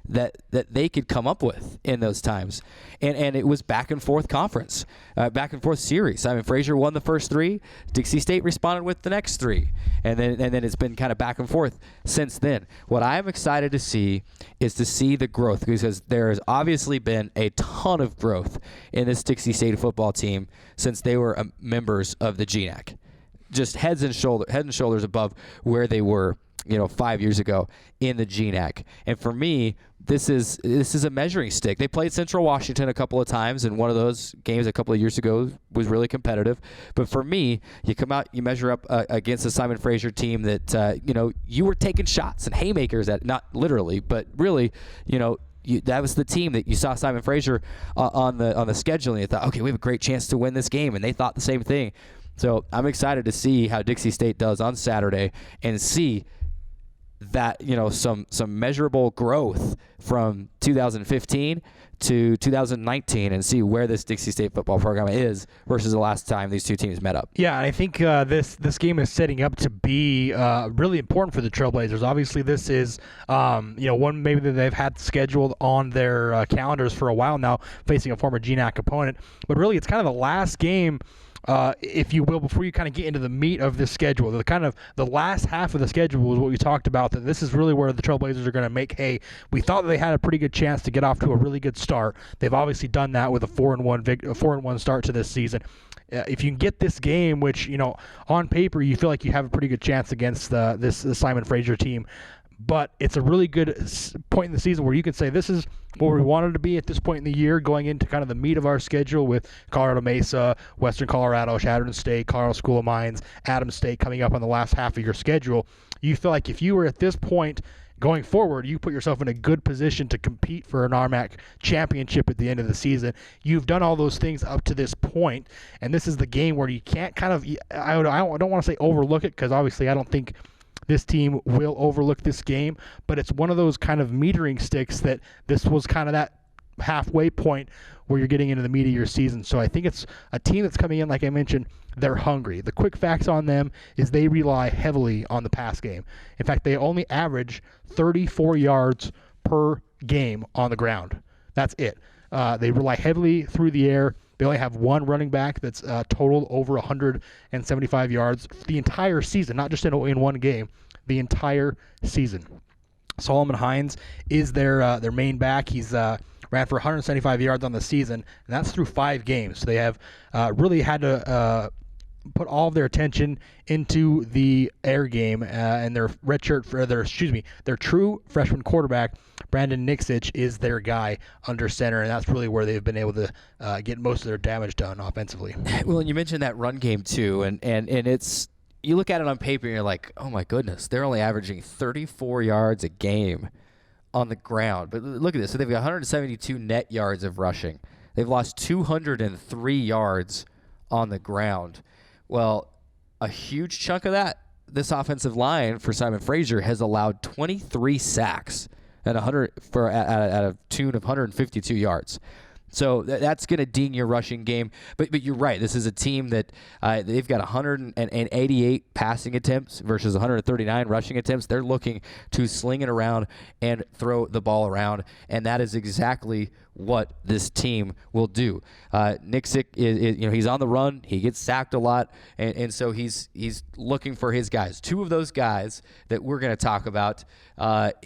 that they could come up with in those times. And it was back and forth conference, back and forth series. Simon Fraser won the first 3. Dixie State responded with the next 3. And then it's been kind of back and forth since then. What I'm excited to see is to see the growth, because there has obviously been a ton of growth in this Dixie State football team since they were members of the GNAC. Just head and shoulders above where they were, 5 years ago in the GNAC. And for me, this is a measuring stick. They played Central Washington a couple of times, and one of those games a couple of years ago was really competitive. But for me, you come out, you measure up against the Simon Fraser team that you were taking shots and haymakers at, not literally, but really, that was the team that you saw Simon Fraser on the schedule, and you thought, okay, we have a great chance to win this game, and they thought the same thing. So I'm excited to see how Dixie State does on Saturday and see that, some measurable growth from 2015 to 2019 and see where this Dixie State football program is versus the last time these two teams met up. Yeah, and I think this game is setting up to be really important for the Trailblazers. Obviously, this is one maybe that they've had scheduled on their calendars for a while now, facing a former GNAC opponent. But really, it's kind of the last game, if you will, before you kind of get into the meat of this schedule. The last half of the schedule was what we talked about, that this is really where the Trailblazers are going to make hay. We thought that they had a pretty good chance to get off to a really good start. They've obviously done that with a 4-1 start to this season. If you can get this game, which, on paper you feel like you have a pretty good chance against this Simon Fraser team, but it's a really good point in the season where you can say this is where we wanted to be at this point in the year, going into kind of the meat of our schedule with Colorado Mesa, Western Colorado, Chadron State, Colorado School of Mines, Adams State coming up on the last half of your schedule. You feel like if you were at this point going forward, you put yourself in a good position to compete for an RMAC championship at the end of the season. You've done all those things up to this point, and this is the game where you can't I don't want to say overlook it, because obviously I don't think this team will overlook this game, but it's one of those kind of metering sticks that this was kind of that halfway point where you're getting into the meat of your season. So I think it's a team that's coming in, like I mentioned, they're hungry. The quick facts on them is they rely heavily on the pass game. In fact, they only average 34 yards per game on the ground. That's it. They rely heavily through the air. They only have one running back that's total over 175 yards the entire season, not just in one game, the entire season. Solomon Hines is their main back. He's ran for 175 yards on the season, and that's through 5 games. So they have really had to put all of their attention into the air game, and their their true freshman quarterback, Brandon Nixich, is their guy under center, and that's really where they've been able to get most of their damage done offensively. Well, and you mentioned that run game too, and it's, you look at it on paper and you're like, oh my goodness, they're only averaging 34 yards a game on the ground. But look at this. So they've got 172 net yards of rushing. They've lost 203 yards on the ground. Well, a huge chunk of that, this offensive line for Simon Fraser has allowed 23 sacks at a tune of 152 yards. So that's going to ding your rushing game. But you're right. This is a team that they've got 188 passing attempts versus 139 rushing attempts. They're looking to sling it around and throw the ball around, and that is exactly what this team will do. Nixich is he's on the run. He gets sacked a lot, and so he's looking for his guys. 2 of those guys that we're going to talk about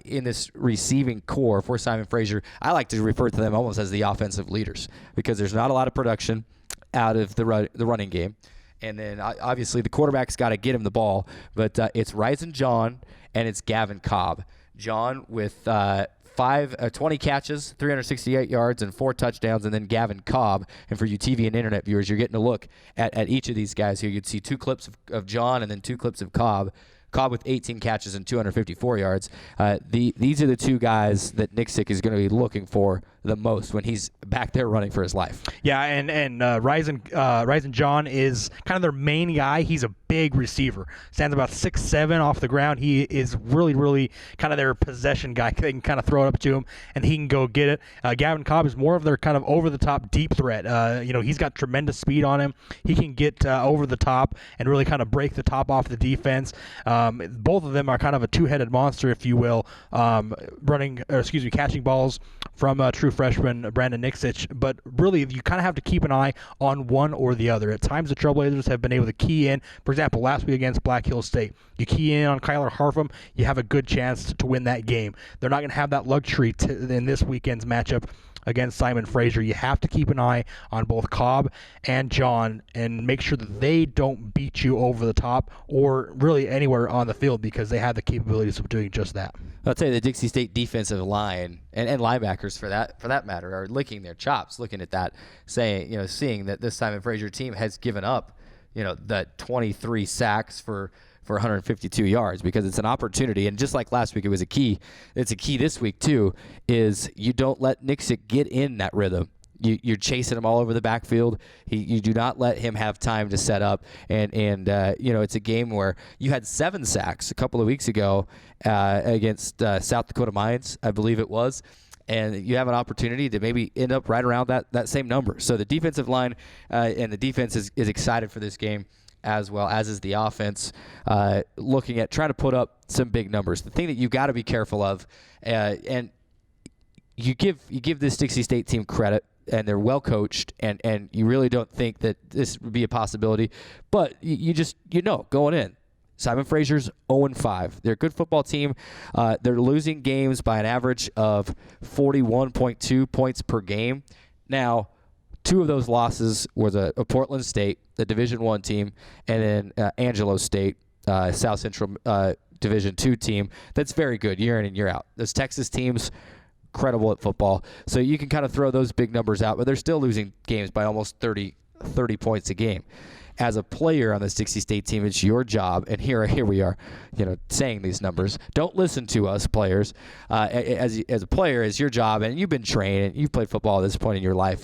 in this receiving core for Simon Fraser, I like to refer to them almost as the offensive leaders, because there's not a lot of production out of the running game. And then obviously the quarterback's got to get him the ball, but it's Ryzen John and it's Gavin Cobb. John with 20 catches, 368 yards, and 4 touchdowns, and then Gavin Cobb. And for you TV and internet viewers, you're getting a look at each of these guys here. You'd see 2 clips of John and then 2 clips of Cobb. Cobb with 18 catches and 254 yards. These are the 2 guys that Nixich is going to be looking for the most when he's back there running for his life. Yeah, and Ryzen John is kind of their main guy. He's a big receiver. Stands about 6'7" off the ground. He is really, really kind of their possession guy. They can kind of throw it up to him, and he can go get it. Gavin Cobb is more of their kind of over-the-top deep threat. He's got tremendous speed on him. He can get over the top and really kind of break the top off the defense. Both of them are kind of a 2-headed monster, if you will, catching balls from true freshman Brandon Nixich. But really, you kind of have to keep an eye on one or the other. At times, the Trailblazers have been able to key in. For example, last week against Black Hills State, you key in on Kyler Harpham, you have a good chance to win that game. They're not going to have that luxury in this weekend's matchup against Simon Fraser. You have to keep an eye on both Cobb and John and make sure that they don't beat you over the top or really anywhere on the field, because they have the capabilities of doing just that. I'll tell you, the Dixie State defensive line and linebackers for that matter are licking their chops looking at that, saying, seeing that this Simon Fraser team has given up, the 23 sacks for 152 yards, because it's an opportunity. And just like last week, it was a key. It's a key this week too, is you don't let Nixich get in that rhythm. You're chasing him all over the backfield. You do not let him have time to set up. And it's a game where you had 7 sacks a couple of weeks ago against South Dakota Mines, I believe it was. And you have an opportunity to maybe end up right around that same number. So the defensive line and the defense is excited for this game, as well as is the offense, looking at trying to put up some big numbers. The thing that you got to be careful of, and you give this Dixie State team credit, and they're well coached, and you really don't think that this would be a possibility, but you going in. Simon Frazier's 0-5. They're a good football team. They're losing games by an average of 41.2 points per game. Now, 2 of those losses was a Portland State, the Division I team, and then Angelo State, South Central Division II team. That's very good year in and year out. Those Texas teams, incredible at football. So you can kind of throw those big numbers out, but they're still losing games by almost 30 points a game. As a player on this Dixie State team, it's your job, and here we are, saying these numbers. Don't listen to us, players. As a player, it's your job, and you've been trained, and you've played football at this point in your life,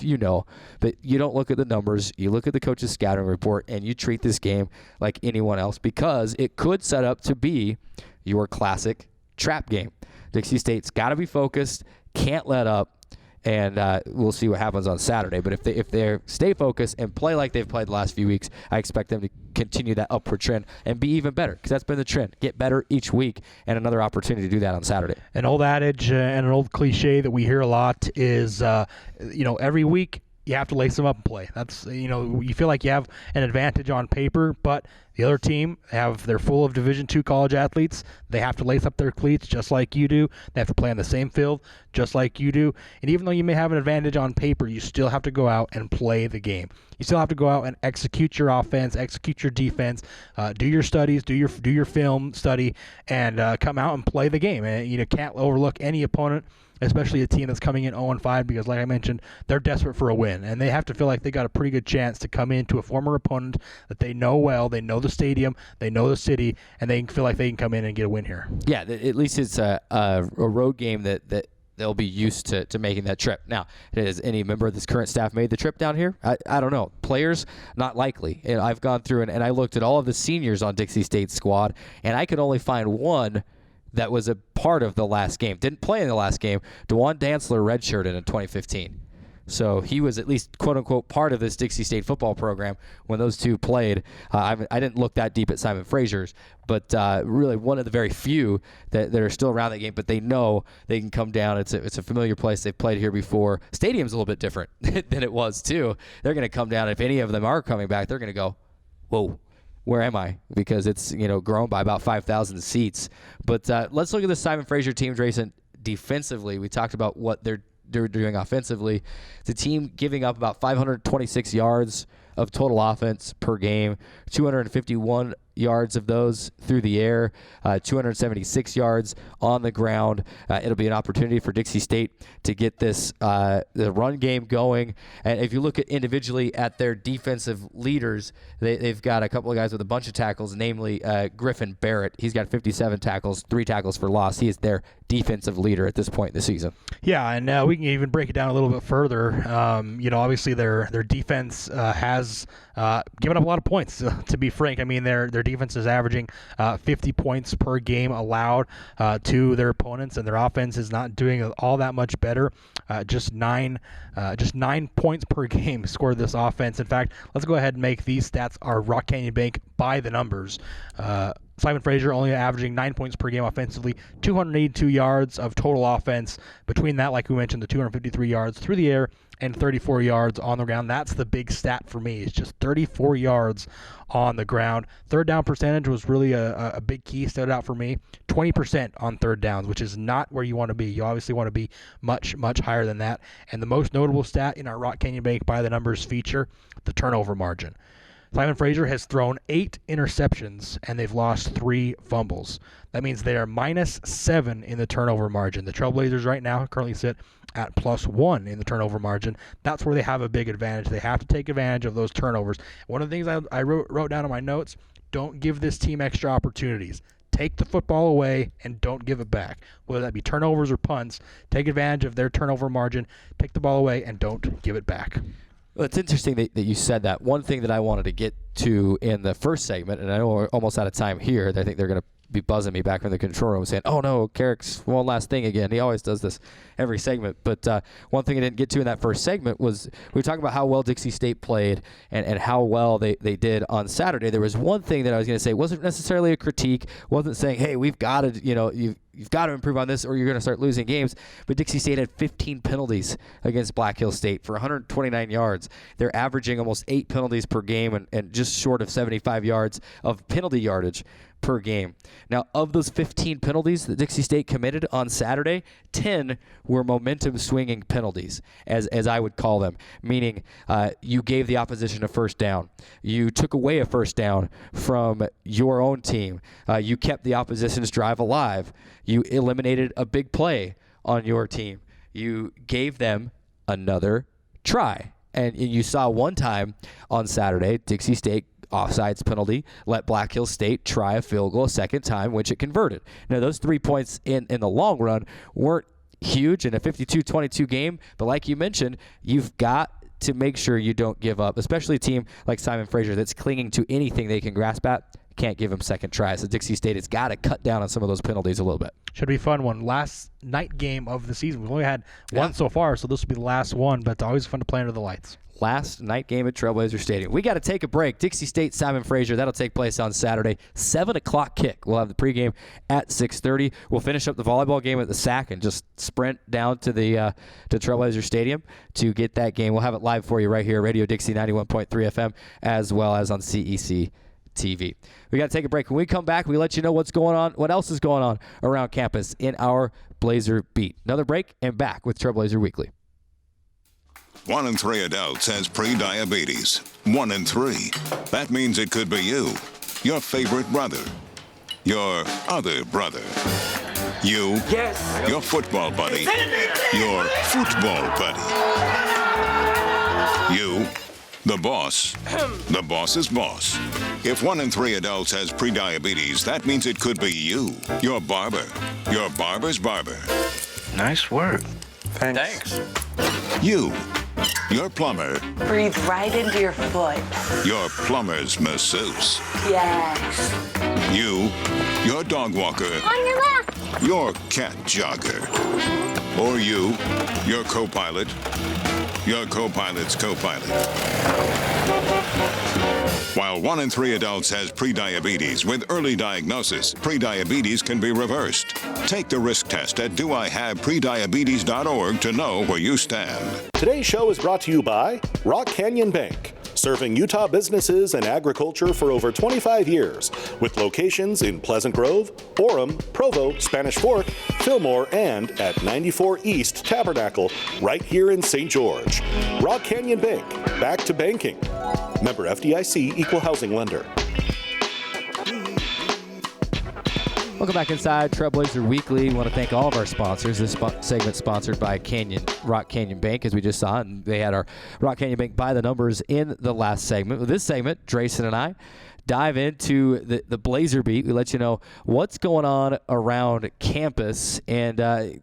but you don't look at the numbers. You look at the coach's scouting report, and you treat this game like anyone else, because it could set up to be your classic trap game. Dixie State's got to be focused, can't let up. And we'll see what happens on Saturday. But if they stay focused and play like they've played the last few weeks, I expect them to continue that upward trend and be even better, because that's been the trend. Get better each week, and another opportunity to do that on Saturday. An old adage and an old cliche that we hear a lot is, every week you have to lace them up and play. That's, you feel like you have an advantage on paper, but the other team they're full of Division II college athletes. They have to lace up their cleats just like you do. They have to play on the same field just like you do. And even though you may have an advantage on paper, you still have to go out and play the game. You still have to go out and execute your offense, execute your defense, do your studies, do your film study, and come out and play the game. And you can't overlook any opponent, especially a team that's coming in 0-5, because like I mentioned, they're desperate for a win, and they have to feel like they got a pretty good chance to come into a former opponent that they know well. They know the stadium, they know the city, and they feel like they can come in and get a win here. Yeah, at least it's a road game that they'll be used to making that trip. Now, has any member of this current staff made the trip down here? I don't know. Players, not likely. And I've gone through and I looked at all of the seniors on Dixie State's squad, and I could only find one that was a part of the last game. Didn't play in the last game. DeJuan Dantzler redshirted in 2015. So he was at least, quote-unquote, part of this Dixie State football program when those two played. I didn't look that deep at Simon Frazier's, but really one of the very few that are still around that game, but they know they can come down. It's a familiar place. They've played here before. Stadium's a little bit different than it was, too. They're going to come down. If any of them are coming back, they're going to go, whoa. Where am I? Because it's grown by about 5,000 seats. But let's look at the Simon Frazier team, Drayson. Defensively, we talked about what they're doing offensively. The team giving up about 526 yards of total offense per game, 251 yards of those through the air, 276 yards on the ground. It'll be an opportunity for Dixie State to get this the run game going. And if you look at individually at their defensive leaders, they've got a couple of guys with a bunch of tackles, namely Griffin Barrett. He's got 57 tackles, 3 tackles for loss. He is their defensive leader at this point in the season. Yeah, and we can even break it down a little bit further. Obviously their defense has given up a lot of points, to be frank. I mean, their defense is averaging 50 points per game allowed to their opponents, and their offense is not doing all that much better. Just 9 points per game scored this offense. In fact, let's go ahead and make these stats our Rock Canyon Bank by the numbers. Simon Frazier only averaging 9 points per game offensively, 282 yards of total offense. Between that, like we mentioned, the 253 yards through the air and 34 yards on the ground. That's the big stat for me. It's just 34 yards on the ground. Third down percentage was really a big key, stood out for me. 20% on third downs, which is not where you want to be. You obviously want to be much, much higher than that. And the most notable stat in our Rock Canyon Bank by the numbers feature, the turnover margin. Simon Frazier has thrown 8 interceptions, and they've lost 3 fumbles. That means they are -7 in the turnover margin. The Trailblazers right now currently sit at +1 in the turnover margin. That's where they have a big advantage. They have to take advantage of those turnovers. One of the things I wrote down in my notes, don't give this team extra opportunities. Take the football away and don't give it back. Whether that be turnovers or punts, take advantage of their turnover margin, take the ball away, and don't give it back. Well, it's interesting that you said that. One thing that I wanted to get to in the first segment, and I know we're almost out of time here, I think they're going to be buzzing me back from the control room saying, oh no, Carrick's one last thing again. He always does this every segment. But one thing I didn't get to in that first segment was we were talking about how well Dixie State played and how well they did on Saturday. There was one thing that I was going to say wasn't necessarily a critique, wasn't saying, hey, we've got to, you've got to improve on this or you're going to start losing games. But Dixie State had 15 penalties against Black Hill State for 129 yards. They're averaging almost 8 penalties per game and just short of 75 yards of penalty yardage per game. Now, of those 15 penalties that Dixie State committed on Saturday, 10 were momentum swinging penalties, as I would call them, meaning you gave the opposition a first down. You took away a first down from your own team. You kept the opposition's drive alive. You eliminated a big play on your team. You gave them another try. And you saw one time on Saturday, Dixie State offsides penalty, let Black Hill State try a field goal a second time, which it converted. Now, those 3 points in the long run weren't huge in a 52-22 game, but like you mentioned, you've got to make sure you don't give up, especially a team like Simon Fraser that's clinging to anything they can grasp at. Can't give them second tries. So Dixie State has got to cut down on some of those penalties a little bit. Should be a fun one. Last night game of the season. We've only had one so far, so this will be the last one, but it's always fun to play under the lights. Last night game at Trailblazer Stadium. We got to take a break. Dixie State, Simon Fraser. That'll take place on Saturday. 7 o'clock kick. We'll have the pregame at 6:30. We'll finish up the volleyball game at the SAC and just sprint down to the to Trailblazer Stadium to get that game. We'll have it live for you right here, Radio Dixie 91.3 FM, as well as on CEC TV. We got to take a break. When we come back, we let you know what's going on, what else is going on around campus in our Blazer Beat. Another break and back with Trailblazer Weekly. 1 in 3 adults has pre-diabetes. 1 in 3. That means it could be you, your favorite brother, your other brother, you, your football buddy, your football buddy, you, the boss, the boss's boss. If 1 in 3 adults has pre-diabetes, that means it could be you, your barber, your barber's barber. Nice work. Thanks. You, your plumber. Breathe right into your foot. Your plumber's masseuse. Yes. You, your dog walker. On your left. Your cat jogger. Or you, your co-pilot. Your co-pilot's co-pilot. While 1 in 3 adults has prediabetes, with early diagnosis, prediabetes can be reversed. Take the risk test at doihaveprediabetes.org to know where you stand. Today's show is brought to you by Rock Canyon Bank, serving Utah businesses and agriculture for over 25 years, with locations in Pleasant Grove, Orem, Provo, Spanish Fork, Fillmore, and at 94 East Tabernacle, right here in St. George. Rock Canyon Bank, back to banking. Member FDIC, Equal Housing Lender. Welcome back inside Trailblazer Weekly. We want to thank all of our sponsors. This segment sponsored by Rock Canyon Bank, as we just saw. And they had our Rock Canyon Bank by the numbers in the last segment. With this segment, Drayson and I dive into the Blazer Beat. We let you know what's going on around campus. And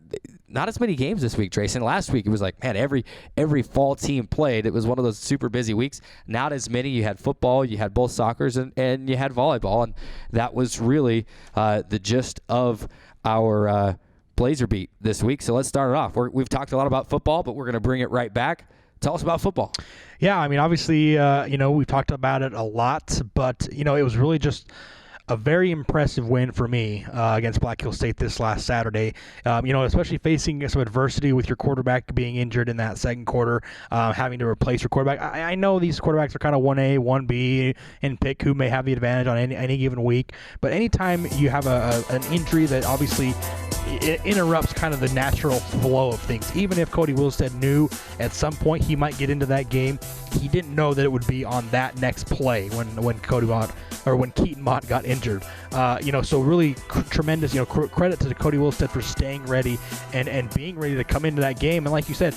not as many games this week, Drayson. Last week, it was like, man, every fall team played. It was one of those super busy weeks. Not as many. You had football, you had both soccers, and you had volleyball. And that was really the gist of our Blazer Beat this week. So let's start it off. We've talked a lot about football, but we're going to bring it right back. Tell us about football. Yeah, I mean, obviously, we've talked about it a lot, but, it was really just a very impressive win for me against Black Hill State this last Saturday. Especially facing some adversity with your quarterback being injured in that second quarter, having to replace your quarterback. I know these quarterbacks are kind of 1A, 1B, and pick who may have the advantage on any given week. But anytime you have an injury that obviously it interrupts kind of the natural flow of things. Even if Cody Wilstead knew at some point he might get into that game, he didn't know that it would be on that next play when Keaton Mott got injured. So really tremendous, credit to Cody Wilstead for staying ready and being ready to come into that game. And like you said,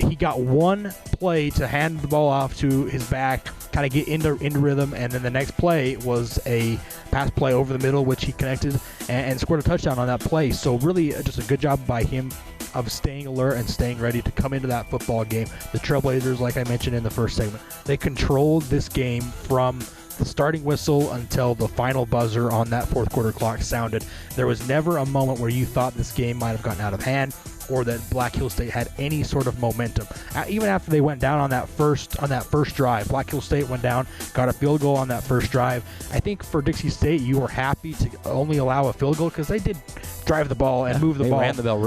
he got one play to hand the ball off to his back, kind of get into rhythm, and then the next play was a pass play over the middle, which he connected and scored a touchdown on that play. So really just a good job by him of staying alert and staying ready to come into that football game. The Trailblazers, like I mentioned in the first segment, they controlled this game from the starting whistle until the final buzzer on that fourth quarter clock sounded. There was never a moment where you thought this game might have gotten out of hand or that Black Hills State had any sort of momentum. Even after they went down on that first drive, Black Hills State went down, got a field goal on that first drive. I think for Dixie State, you were happy to only allow a field goal because they did drive the ball and move the ball. They ran the ball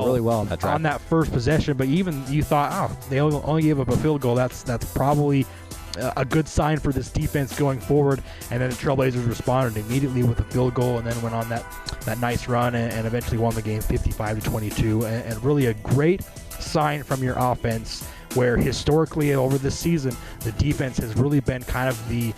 really well on that drive. On that first possession, but even you thought, oh, they only gave up a field goal. That's probably a good sign for this defense going forward. And then the Trailblazers responded immediately with a field goal and then went on that nice run and eventually won the game 55-22. And really a great sign from your offense, where historically over this season the defense has really been kind of the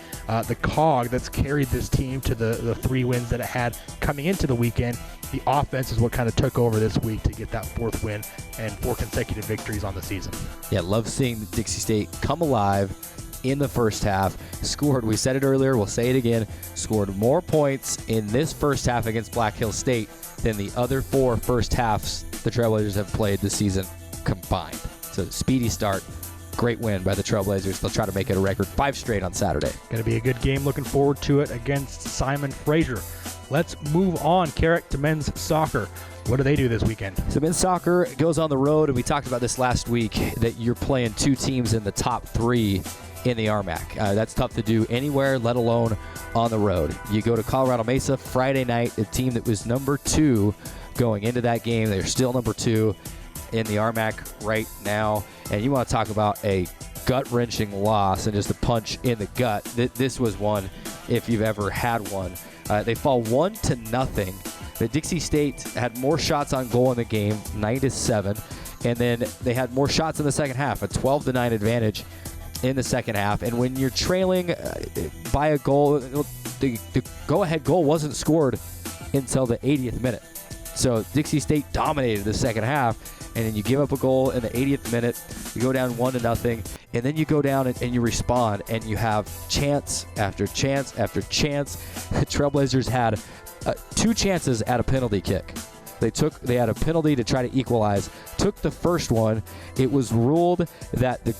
cog that's carried this team to the 3 wins that it had coming into the weekend. The offense is what kind of took over this week to get that 4th win and 4 consecutive victories on the season. Yeah, love seeing Dixie State come alive in the first half. Scored, we said it earlier, we'll say it again, scored more points in this first half against Black Hills State than the other 4 first halves the Trailblazers have played this season combined. So speedy start, great win by the Trailblazers. They'll try to make it a record 5 straight on Saturday. Going to be a good game. Looking forward to it against Simon Fraser. Let's move on, Carrick, to men's soccer. What do they do this weekend? So men's soccer goes on the road, and we talked about this last week, that you're playing 2 teams in the top 3 in the RMAC. That's tough to do anywhere, let alone on the road. You go to Colorado Mesa Friday night, a team that was number 2 going into that game. They're still number 2 in the RMAC right now. And you want to talk about a gut-wrenching loss and just a punch in the gut. This was one, if you've ever had one. They fall 1-0. The Dixie State had more shots on goal in the game, 9-7. And then they had more shots in the second half, a 12-9 advantage in the second half. And when you're trailing by a goal, the go-ahead goal wasn't scored until the 80th minute. So Dixie State dominated the second half, and then you give up a goal in the 80th minute, you go down 1-0, and then you go down and you respond, and you have chance after chance after chance. The Trailblazers had 2 chances at a penalty kick. They had a penalty to try to equalize, took the first one. It was ruled that the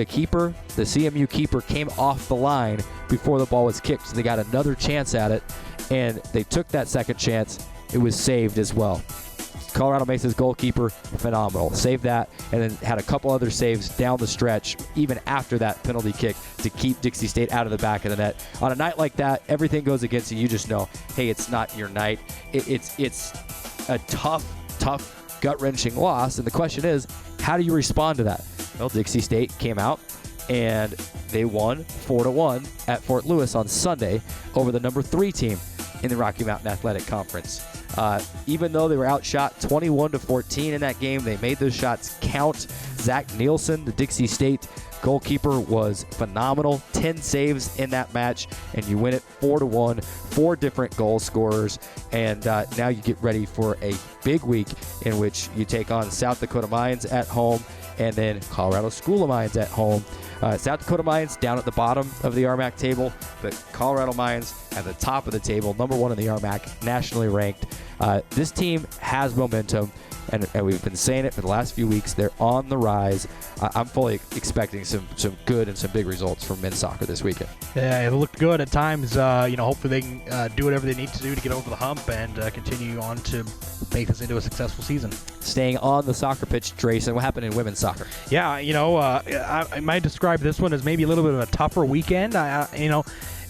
keeper, the CMU keeper, came off the line before the ball was kicked, so they got another chance at it, and they took that second chance. It was saved as well. Colorado Mesa's goalkeeper, phenomenal. Saved that, and then had a couple other saves down the stretch, even after that penalty kick, to keep Dixie State out of the back of the net. On a night like that, everything goes against you. You just know, hey, it's not your night. It's a tough, gut-wrenching loss, and the question is, how do you respond to that? Well, Dixie State came out, and they won 4-1 at Fort Lewis on Sunday over the number 3 team in the Rocky Mountain Athletic Conference. Even though they were outshot 21-14 in that game, they made those shots count. Zach Nielsen, the Dixie State goalkeeper, was phenomenal. 10 saves in that match, and you win it 4-1. 4 different goal scorers, and now you get ready for a big week in which you take on South Dakota Mines at home and then Colorado School of Mines at home. South Dakota Mines down at the bottom of the RMAC table, but Colorado Mines at the top of the table, number 1 in the RMAC, nationally ranked. This team has momentum, and we've been saying it for the last few weeks. They're on the rise. I'm fully expecting some good and some big results from men's soccer this weekend. Yeah, it looked good at times. Hopefully they can do whatever they need to do to get over the hump and continue on to make this into a successful season. Staying on the soccer pitch, Drayson, what happened in women's soccer? Yeah, I might describe this one as maybe a little bit of a tougher weekend.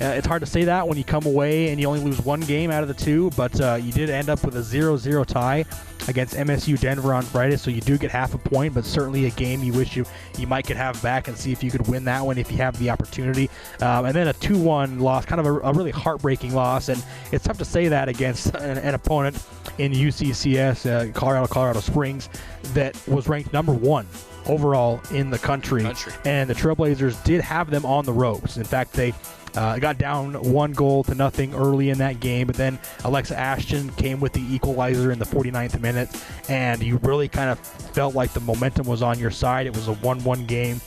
It's hard to say that when you come away and you only lose 1 game out of the 2, but you did end up with a 0-0 tie against MSU Denver on Friday, so you do get half a point, but certainly a game you wish you might could have back and see if you could win that one if you have the opportunity. And then a 2-1 loss, kind of a really heartbreaking loss, and it's tough to say that against an opponent in UCCS, Colorado Springs, that was ranked number 1 overall in the country. And the Trailblazers did have them on the ropes. In fact, they got down 1-0 early in that game, but then Alexa Ashton came with the equalizer in the 49th minute, and you really kind of felt like the momentum was on your side. It was a 1-1 game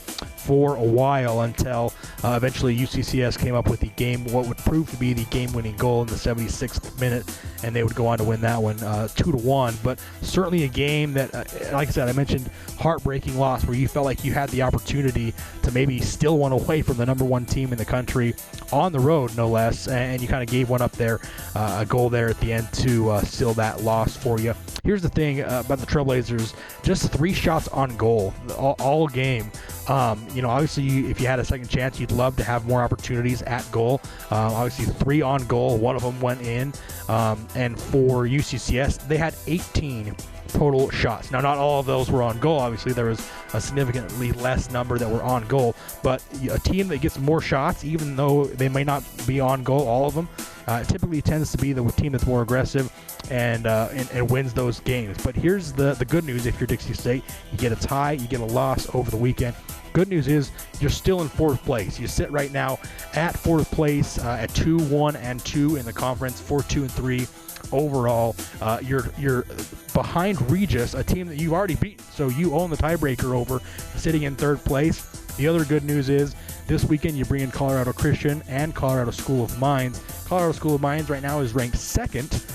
for a while until eventually UCCS came up with what would prove to be the game-winning goal in the 76th minute, and they would go on to win that one 2-1. But certainly a game that, like I said, I mentioned heartbreaking loss where you felt like you had the opportunity to maybe steal one away from the number one team in the country on the road, no less, and you kind of gave one up there, a goal there at the end to seal that loss for you. Here's the thing about the Trailblazers, just 3 shots on goal all game. Obviously, if you had a second chance, you'd love to have more opportunities at goal. Obviously, 3 on goal, 1 of them went in. And for UCCS, they had 18 total shots. Now, not all of those were on goal. Obviously, there was a significantly less number that were on goal. But a team that gets more shots, even though they may not be on goal, all of them, typically tends to be the team that's more aggressive and wins those games. But here's the good news if you're Dixie State. You get a tie, you get a loss over the weekend. Good news is you're still in 4th place. You sit right now at 4th place at 2-1-2 in the conference, 4-2-3 overall. You're behind Regis, a team that you've already beaten, so you own the tiebreaker over, sitting in 3rd place. The other good news is this weekend you bring in Colorado Christian and Colorado School of Mines. Colorado School of Mines right now is ranked 2nd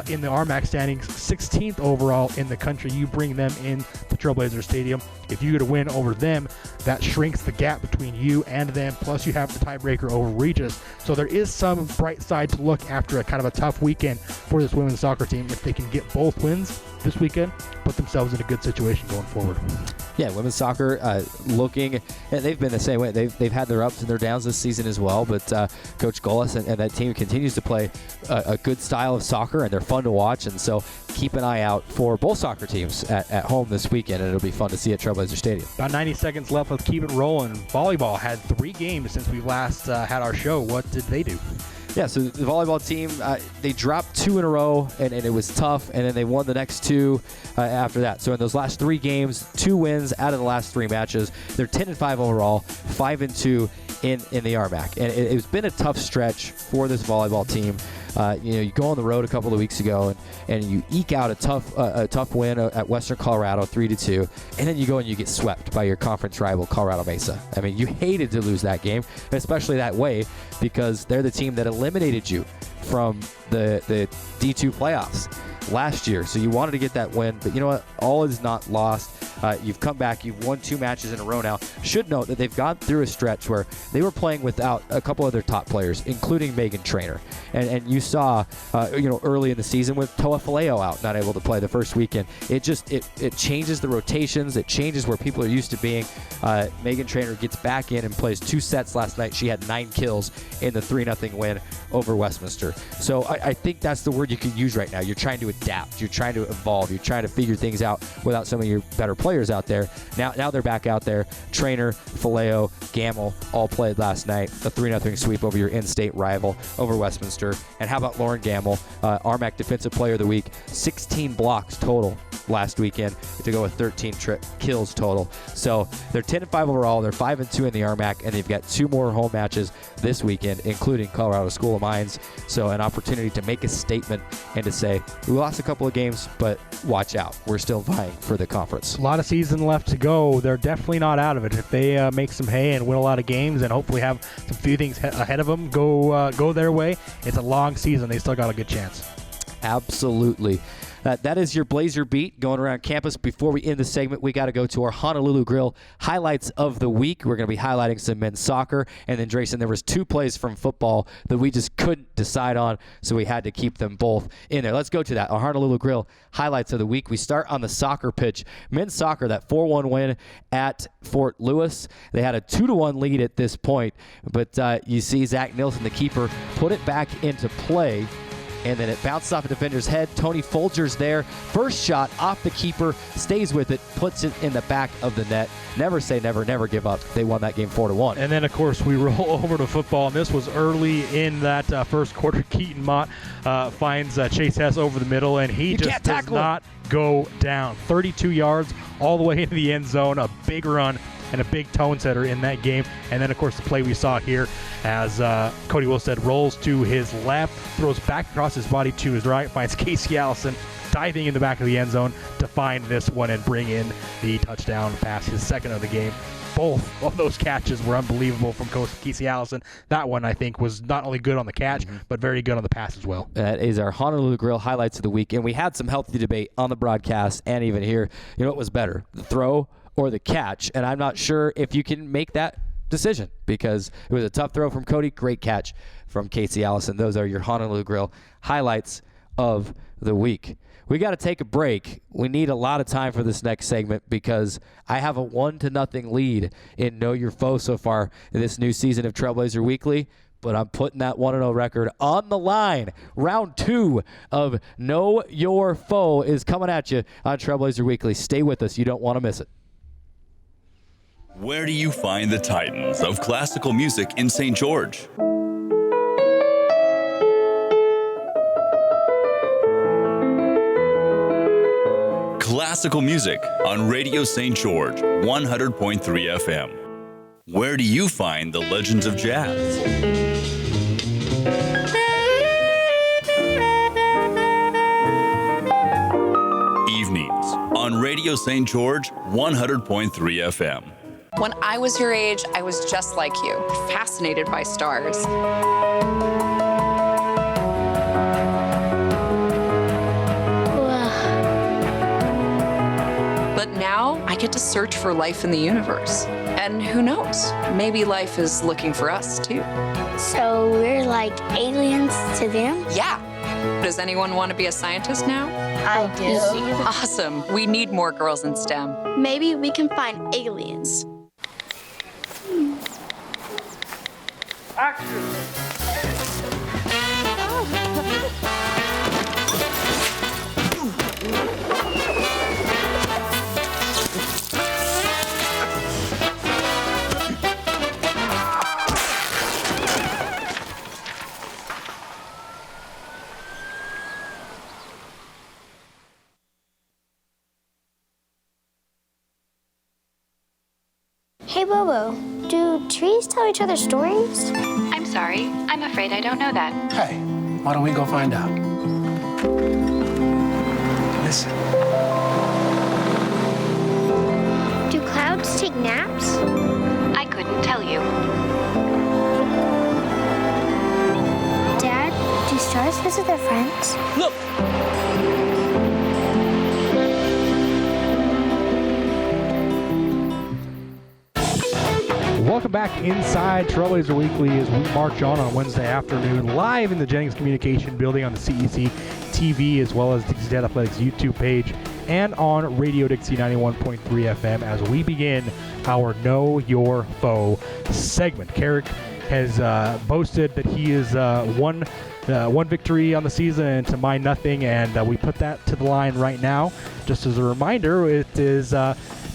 in the RMAC standings, 16th overall in the country. You bring them in the Trailblazer Stadium. If you get a win over them, that shrinks the gap between you and them, plus you have the tiebreaker over Regis. So there is some bright side to look after a kind of a tough weekend for this women's soccer team. If they can get both wins this weekend, put themselves in a good situation going forward. Yeah, women's soccer looking, and they've been the same way. They've had their ups and their downs this season as well, but Coach Golas and that team continues to play a good style of soccer, and they're fun to watch, and so keep an eye out for both soccer teams at home this weekend, and it'll be fun to see at Trailblazer Stadium. About 90 seconds left. Let's keep it rolling. Volleyball had 3 games since we last had our show. What did they do? Yeah, so the volleyball team, they dropped 2 in a row, and it was tough, and then they won the next 2 after that. So in those last 3 games, 2 wins out of the last 3 matches. They're 10-5 overall, 5-2 in the RMAC. And it's been a tough stretch for this volleyball team. You go on the road a couple of weeks ago and you eke out a tough win at Western Colorado, 3-2, and then you go and you get swept by your conference rival Colorado Mesa. I mean, you hated to lose that game, especially that way, because they're the team that eliminated you from the D2 playoffs last year. So you wanted to get that win, but you know what? All is not lost. You've come back. You've won 2 matches in a row now. Should note that they've gone through a stretch where they were playing without a couple of their top players, including Megan Trainor. And you saw, early in the season with Toa Faleo out, not able to play the first weekend. It changes the rotations. It changes where people are used to being. Megan Trainor gets back in and plays 2 sets last night. She had 9 kills in the 3-0 win over Westminster. So I think that's the word you could use right now. You're trying to adapt. You're trying to evolve. You're trying to figure things out without some of your better players out there. Now they're back out there. Trainor, Faleo, Gamble all played last night. A 3-0 sweep over your in-state rival over Westminster. And how about Lauren Gamble, RMAC Defensive Player of the Week, 16 blocks total last weekend to go with 13 kills total. So they're 10-5 overall. They're 5-2 in the RMAC, and they've got 2 more home matches this weekend, including Colorado School of Mines. So an opportunity to make a statement and to say, we lost a couple of games, but watch out. We're still vying for the conference. A lot of season left to go. They're definitely not out of it. If they make some hay and win a lot of games and hopefully have some few things ahead of them go their way, it's a long season. They still got a good chance. Absolutely. That is your Blazer Beat going around campus. Before we end the segment, we got to go to our Honolulu Grill highlights of the week. We're going to be highlighting some men's soccer. And then, Drayson, there was 2 plays from football that we just couldn't decide on, so we had to keep them both in there. Let's go to that. Our Honolulu Grill highlights of the week. We start on the soccer pitch. Men's soccer, that 4-1 win at Fort Lewis. They had a 2-1 lead at this point, but you see Zach Nilsson, the keeper, put it back into play. And then it bounced off a defender's head. Tony Folger's there. First shot off the keeper, stays with it, puts it in the back of the net. Never say never, never give up. They won that game 4-1. And then, of course, we roll over to football, and this was early in that first quarter. Keaton Mott finds Chase Hess over the middle, and he just does not go down. 32 yards all the way into the end zone, a big run and a big tone setter in that game. And then, of course, the play we saw here as Cody Wilstead rolls to his left, throws back across his body to his right, finds Casey Allison diving in the back of the end zone to find this one and bring in the touchdown pass, his second of the game both of those catches were unbelievable from Coach Casey Allison. That one, I think, was not only good on the catch, but very good on the pass as well. That is our Honolulu Grill highlights of the week, and we had some healthy debate on the broadcast and even here. You know what was better, the throw or the catch? And I'm not sure if you can make that decision because it was a tough throw from Cody, great catch from Casey Allison. Those are your Honolulu Grill highlights of the week. We got to take a break. We need a lot of time for this next segment because I have a 1-0 lead in Know Your Foe so far in this new season of Trailblazer Weekly, but I'm putting that 1-0 record on the line. Round 2 of Know Your Foe is coming at you on Trailblazer Weekly. Stay with us. You don't want to miss it. Where do you find the titans of classical music in St. George? Classical music on Radio St. George, 100.3 FM. Where do you find the legends of jazz? Evenings on Radio St. George, 100.3 FM. When I was your age, I was just like you, fascinated by stars. But now I get to search for life in the universe. And who knows, maybe life is looking for us too. So we're like aliens to them? Yeah. Does anyone want to be a scientist now? I do. Awesome. We need more girls in STEM. Maybe we can find aliens. Action! Hey, Bobo, do trees tell each other stories? I'm sorry. I'm afraid I don't know that. Hey, why don't we go find out? Listen. Do clouds take naps? I couldn't tell you. Dad, do stars visit their friends? Look! Welcome back inside Trailblazer Weekly as we march on Wednesday afternoon live in the Jennings Communication Building on the CEC TV as well as Dixie State Athletics YouTube page and on Radio Dixie 91.3 FM as we begin our Know Your Foe segment. Carrick has boasted that he is one victory on the season and to my nothing, and we put that to the line right now. Just as a reminder, it is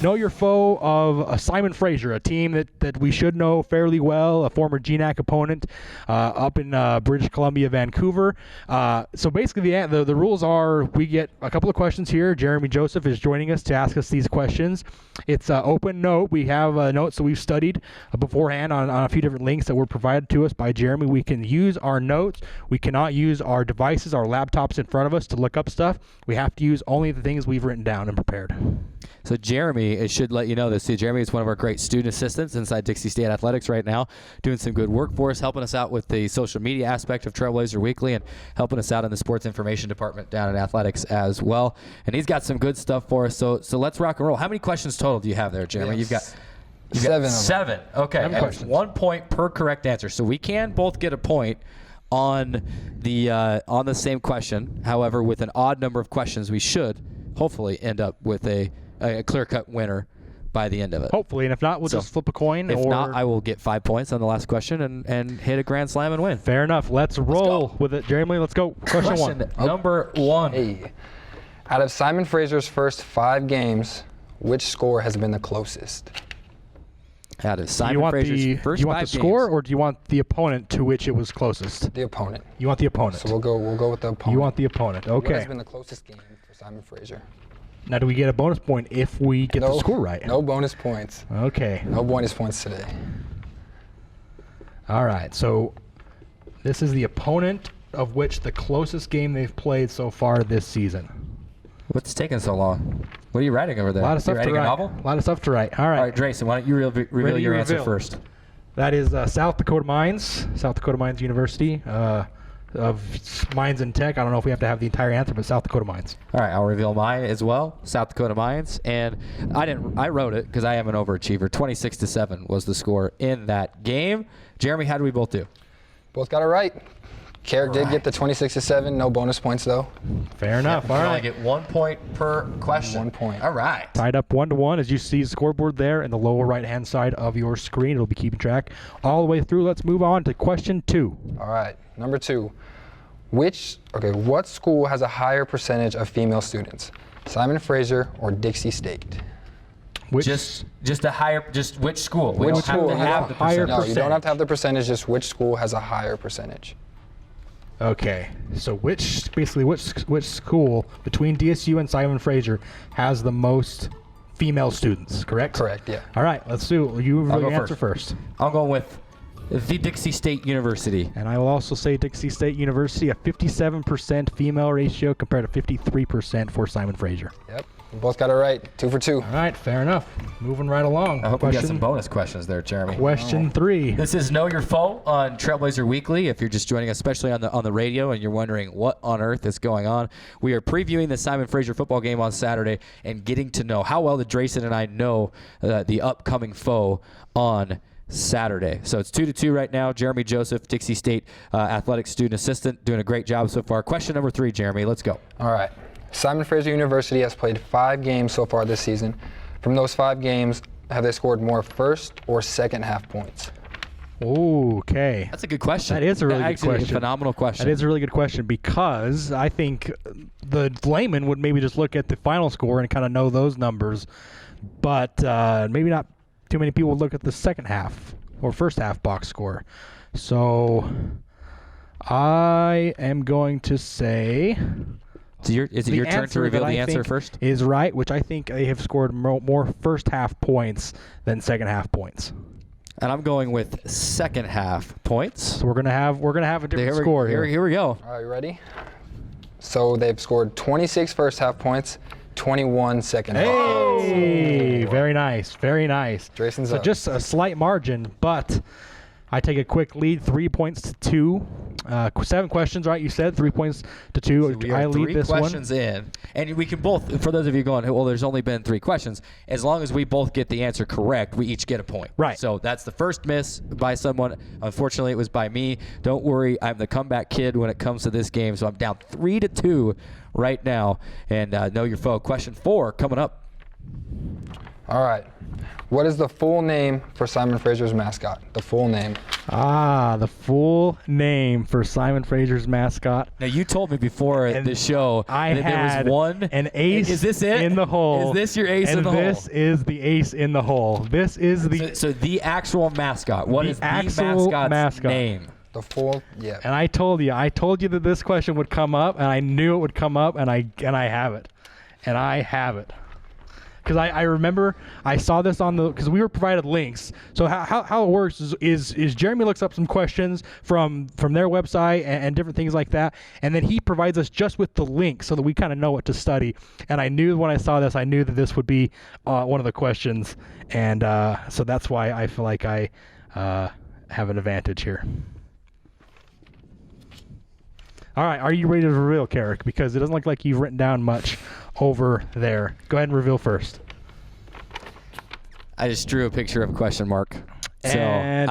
Know Your Foe of Simon Fraser, a team that we should know fairly well, a former GNAC opponent up in British Columbia, Vancouver. So basically the rules are we get a couple of questions here. Jeremy Joseph is joining us to ask us these questions. It's open note. We have notes that we've studied beforehand on a few different links that were provided to us by Jeremy. We can use our notes. We cannot use our devices, our laptops in front of us to look up stuff. We have to use only the things we've written down and prepared. So Jeremy, it should let you know this too. Jeremy is one of our great student assistants inside Dixie State Athletics right now, doing some good work for us, helping us out with the social media aspect of Trailblazer Weekly and helping us out in the sports information department down in athletics as well. And he's got some good stuff for us. So let's rock and roll. How many questions total do you have there, Jeremy? Yes. You've got seven. Okay. 7 questions. 1 point per correct answer. So we can both get a point on the same question. However, with an odd number of questions, we should hopefully end up with a clear-cut winner by the end of it. Hopefully, and if not, we'll just flip a coin. If not, I will get 5 points on the last question and hit a grand slam and win. Fair enough. Let's roll with it. Jeremy, let's go. Question 1. Number 1. Hey. Out of Simon Fraser's first 5 games, which score has been the closest? Out of Simon Fraser's first 5 games. Do you want the score, or do you want the opponent to which it was closest? The opponent. You want the opponent. So we'll go with the opponent. You want the opponent. Okay. What has been the closest game for Simon Fraser? Now, do we get a bonus point if we get the score right? No bonus points. Okay. No bonus points today. All right. So this is the opponent of which the closest game they've played so far this season. What's taking so long? What are you writing over there? A lot of stuff to write. A novel? A lot of stuff to write. All right. All right, Drayson, why don't you reveal your answer first? That is South Dakota Mines University of Mines and Tech. I don't know if we have to have the entire answer, but South Dakota Mines. All right, I'll reveal mine as well. South Dakota Mines, and I wrote it because I am an overachiever. 26-7 was the score in that game. Jeremy, how did we both do? Both got it right. Carrick did get the 26-7. No bonus points though. Fair enough. You only get 1 point per question. 1 point. All right. Tied up 1-1 as you see the scoreboard there in the lower right-hand side of your screen. It'll be keeping track all the way through. Let's move on to question 2. All right, number 2. What school has a higher percentage of female students? Simon Fraser or Dixie State? Just which school? Which school have the higher percentage. No, you don't have to have the percentage, just which school has a higher percentage. Okay, so which school between DSU and Simon Fraser has the most female students, correct? Correct, yeah. All right, let's do you I'll go answer first. I'll go with the Dixie State University. And I will also say Dixie State University, a 57% female ratio compared to 53% for Simon Fraser. Yep, we both got it right. 2 for 2. All right, fair enough. Moving right along. I hope we got some bonus questions there, Jeremy. Question 3. This is Know Your Foe on Trailblazer Weekly. If you're just joining us, especially on the radio, and you're wondering what on earth is going on, we are previewing the Simon Fraser football game on Saturday and getting to know how well did Drayson and I know the upcoming foe on Saturday. So it's 2-2 right now. Jeremy Joseph, Dixie State athletic student assistant, doing a great job so far. Question number 3, Jeremy. Let's go. All right. Simon Fraser University has played 5 games so far this season. From those 5 games, have they scored more first or second half points? Okay. That's a good question. That is a really good question. A phenomenal question. That is a really good question because I think the layman would maybe just look at the final score and kind of know those numbers, but maybe not too many people would look at the second half or first half box score. So I am going to say... Is it your turn to reveal the answer first? Is right, which I think they have scored more first half points than second half points. And I'm going with second half points. So we're gonna have a different score here. Here we go. All right, you ready? So they've scored 26 first half points, 21 second half. Hey, very nice, very nice. Drayson's so up. Just a slight margin, but I take a quick lead, 3 points to 2. 7 questions, right? You said 3 points to 2. So we I are lead 3 this questions in, and we can both. For those of you going, well, there's only been 3 questions. As long as we both get the answer correct, we each get a point. Right. So that's the first miss by someone. Unfortunately, it was by me. Don't worry, I'm the comeback kid when it comes to this game. So I'm down 3-2 right now. And know your foe. Question 4 coming up. All right. What is the full name for Simon Fraser's mascot? The full name. The full name for Simon Fraser's mascot. Now, you told me before the show that there was one. An ace is this it? in the hole. Is this your ace in the hole? This is the ace in the hole. This is the... So the actual mascot. What is the mascot's name? The full, yeah. And I told you that this question would come up, and I knew it would come up, and I have it. And I have it. Because I remember I saw this because we were provided links. So how it works is Jeremy looks up some questions from their website and different things like that, and then he provides us just with the link so that we kind of know what to study. And I knew when I saw this, I knew that this would be one of the questions, and so that's why I feel like I have an advantage here. All right, are you ready to reveal, Carrick? Because it doesn't look like you've written down much over there. Go ahead and reveal first. I just drew a picture of a question mark. So And,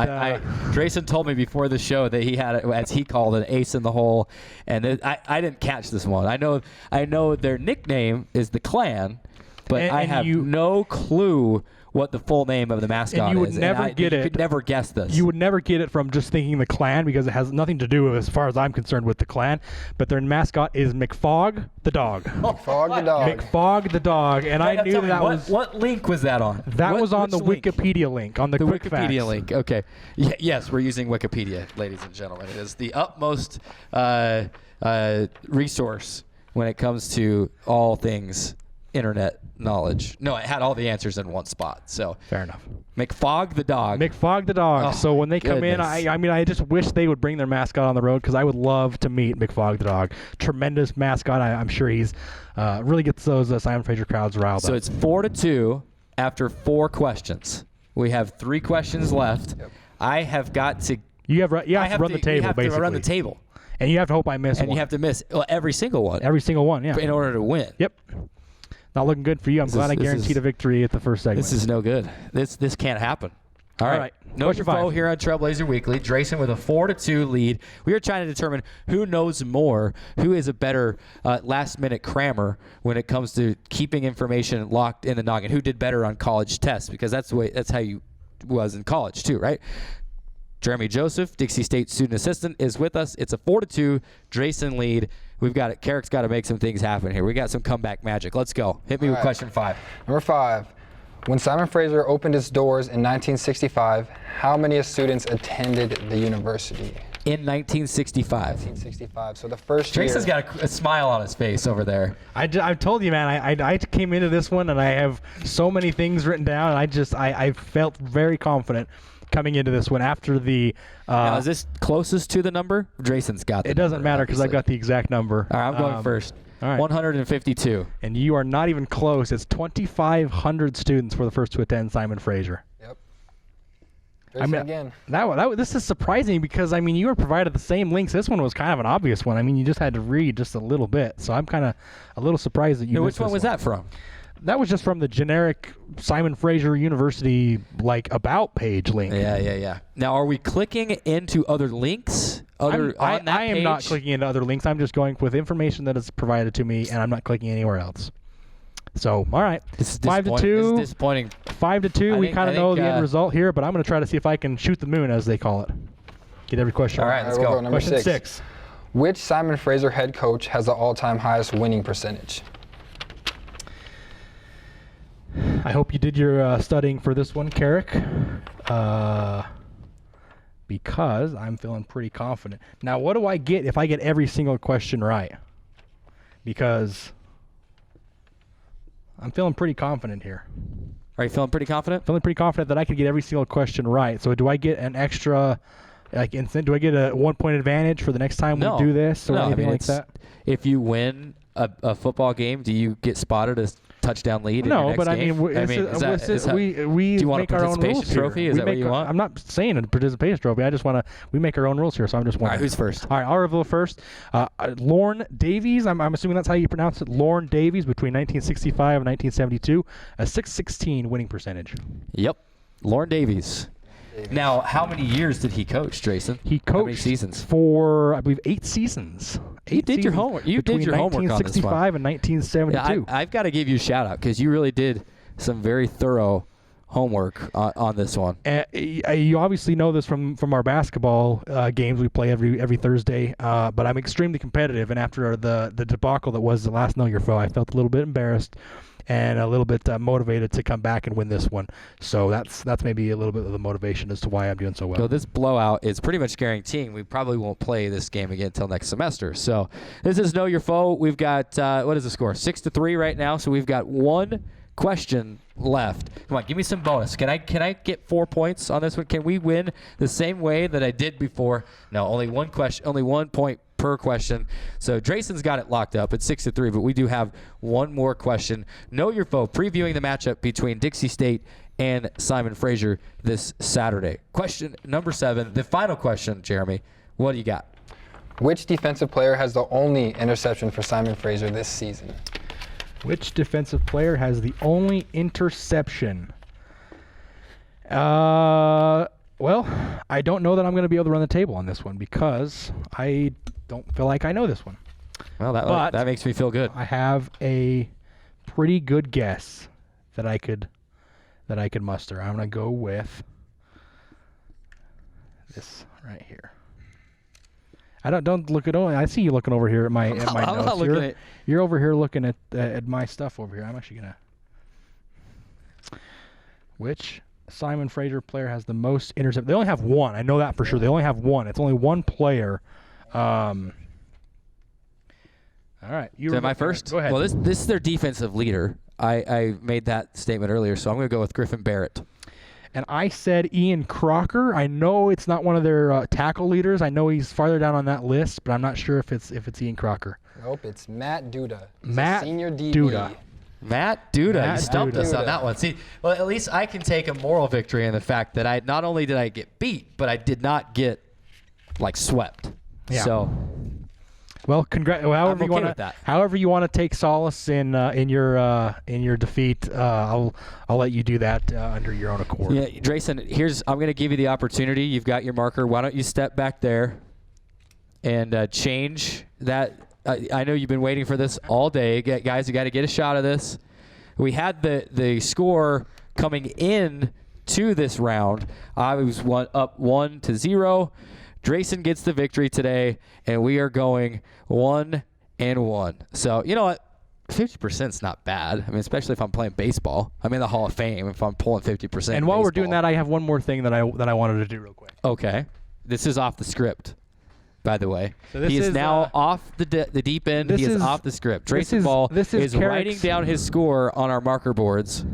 Drayson told me before the show that he had, as he called it, an ace in the hole, and I didn't catch this one. I know their nickname is the Clan, but I have no clue what the full name of the mascot and you would is. Never get it. You could never guess this. You would never get it from just thinking the Clan because it has nothing to do, as far as I'm concerned, with the Clan. But their mascot is McFog the dog. McFog the dog. McFog the dog. And I knew that was... What link was that on? That was on the Wikipedia link, on the quick Wikipedia facts. link. Okay. Yes, we're using Wikipedia, ladies and gentlemen. It is the utmost resource when it comes to all things internet knowledge. No, it had all the answers in one spot. So fair enough. McFog the dog. McFog the dog. Oh, so when they come in, I just wish they would bring their mascot on the road because I would love to meet McFog the dog. Tremendous mascot. I'm sure he's really gets those Simon Fraser crowds riled up. So it's 4-2 after 4 questions. We have 3 questions left. Yep. I have got to. You have to run the table, you have basically. to run the table. And you have to hope I miss one. And you have to miss every single one. Every single one, yeah. In order to win. Yep. Not looking good for you. I'm glad I guaranteed a victory at the first segment. This is no good. This can't happen. All right. Know your foe here on Trailblazer Weekly. Drayson with a 4-2 lead. We are trying to determine who knows more, who is a better last-minute crammer when it comes to keeping information locked in the noggin. Who did better on college tests? Because that's how you was in college too, right? Jeremy Joseph, Dixie State student assistant, is with us. It's a 4-2 Drayson lead. We've got it. Carrick's got to make some things happen here. We got some comeback magic. Let's go. Hit me with question 5. Number 5. When Simon Fraser opened its doors in 1965, how many students attended the university? In 1965. 1965. So the first year. Drayson's got a smile on his face over there. I've told you, man. I came into this one and I have so many things written down, and I felt very confident coming into this one after the. Now, is this closest to the number? Drayson's got the It doesn't matter because I got the exact number. All right, I'm going first. All right. 152. And you are not even close. It's 2,500 students were the first to attend Simon Fraser. Yep. Again. This is surprising because, you were provided the same links. This one was kind of an obvious one. You just had to read just a little bit. So I'm kind of a little surprised that you missed Which one was that from? That was just from the generic Simon Fraser University, about page link. Yeah. Now, are we clicking into other links? I am not clicking into other links. I'm just going with information that is provided to me, and I'm not clicking anywhere else. So, all right. This is 5-2. This is disappointing. 5-2. We kind of know the end result here, but I'm going to try to see if I can shoot the moon, as they call it. Get every question. All right, let's go. Number Question 6. Which Simon Fraser head coach has the all-time highest winning percentage? I hope you did your studying for this one, Carrick, because I'm feeling pretty confident. Now, what do I get if I get every single question right? Because I'm feeling pretty confident here. Are you feeling pretty confident? Feeling pretty confident that I could get every single question right. So do I get an extra, do I get a 1-point advantage for the next time we do this or anything like that? If you win a football game, do you get spotted as touchdown lead in your next game? We do you want make our own rules trophy? Here. Is that what you want? I'm not saying a participation trophy. I just want to. We make our own rules here, so I'm just wondering. All right, who's first? All right, I'll reveal first. Lorne Davies. I'm assuming that's how you pronounce it. Lorne Davies between 1965 and 1972, a .616 winning percentage. Yep, Lorne Davies. Now, how many years did he coach, Drayson? He coached how many seasons? For, I believe, 8 seasons. You did your homework. You did your homework on this one. 1965 and 1972. Yeah, I've got to give you a shout out because you really did some very thorough homework on this one. You obviously know this from our basketball games we play every Thursday, but I'm extremely competitive, and after the debacle that was the last Know Your Foe, I felt a little bit embarrassed and a little bit motivated to come back and win this one. So that's maybe a little bit of the motivation as to why I'm doing so well. So this blowout is pretty much guaranteeing we probably won't play this game again until next semester. So this is Know Your Foe. We've got, what is the score? 6-3 right now. So we've got 1 question left. Come on, give me some bonus. Can I get 4 points on this one? Can we win the same way that I did before? No, only 1 question, only 1 point per question. So Drayson's got it locked up at 6-3, but we do have 1 more question. Know Your Foe, previewing the matchup between Dixie State and Simon Fraser this Saturday. Question number 7, the final question, Jeremy. What do you got? Which defensive player has the only interception for Simon Fraser this season? Which defensive player has the only interception? Well, I don't know that I'm going to be able to run the table on this one because I don't feel like I know this one. Well, that makes me feel good. I have a pretty good guess that I could muster. I'm going to go with this right here. Don't look at all. I see you looking over here at my notes. I'm not looking at. You're over here looking at my stuff over here. I'm actually gonna. Which Simon Fraser player has the most intercept? They only have 1. I know that for sure. They only have 1. It's only 1 player. All right. Am I first? Go ahead. Well, this is their defensive leader. I made that statement earlier, so I'm going to go with Griffin Barrett. And I said Ian Crocker. I know it's not one of their tackle leaders. I know he's farther down on that list, but I'm not sure if it's Ian Crocker. Nope, it's Matt Duda. He's Matt a senior DB. Duda. Matt Duda. You stumped us on that one. See, well, at least I can take a moral victory in the fact that I not only did I get beat, but I did not get swept. Yeah. So, well, however I'm okay with that. However you want to take solace in your defeat, I'll let you do that under your own accord. Yeah, Drayson, I'm going to give you the opportunity. You've got your marker. Why don't you step back there and change that? I know you've been waiting for this all day. Guys, you got to get a shot of this. We had the score coming in to this round. I was up 1-0. Drayson gets the victory today, and we are going 1-1. So, you know what? 50% is not bad. I mean, especially if I'm playing baseball. I'm in the Hall of Fame if I'm pulling 50%. And while we're doing that, I have one more thing that I wanted to do real quick. Okay. This is off the script, by the way. So this he is now off the deep end. He is off the script. Drayson Ball is writing down his score on our marker boards.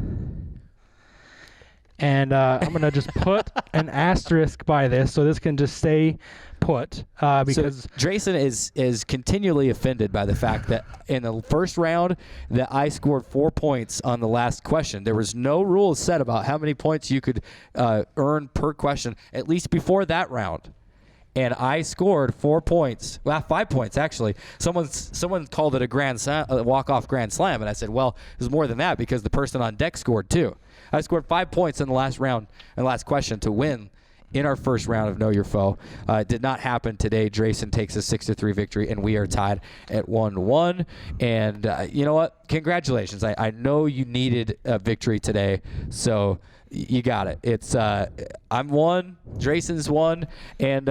And I'm going to just put an asterisk by this, so this can just stay put. Because so Drayson is continually offended by the fact that in the first round that I scored 4 points on the last question. There was no rules set about how many points you could earn per question, at least before that round. And I scored 4 points. Well, 5 points, actually. Someone called it a walk-off grand slam, and I said, well, it was more than that because the person on deck scored 2. I scored 5 points in the last round and last question to win in our first round of Know Your Foe. It did not happen today. Drayson takes a 6-3 victory, and we are tied at 1-1. And you know what? Congratulations. I know you needed a victory today, so you got it. It's I'm 1, Drayson's 1, and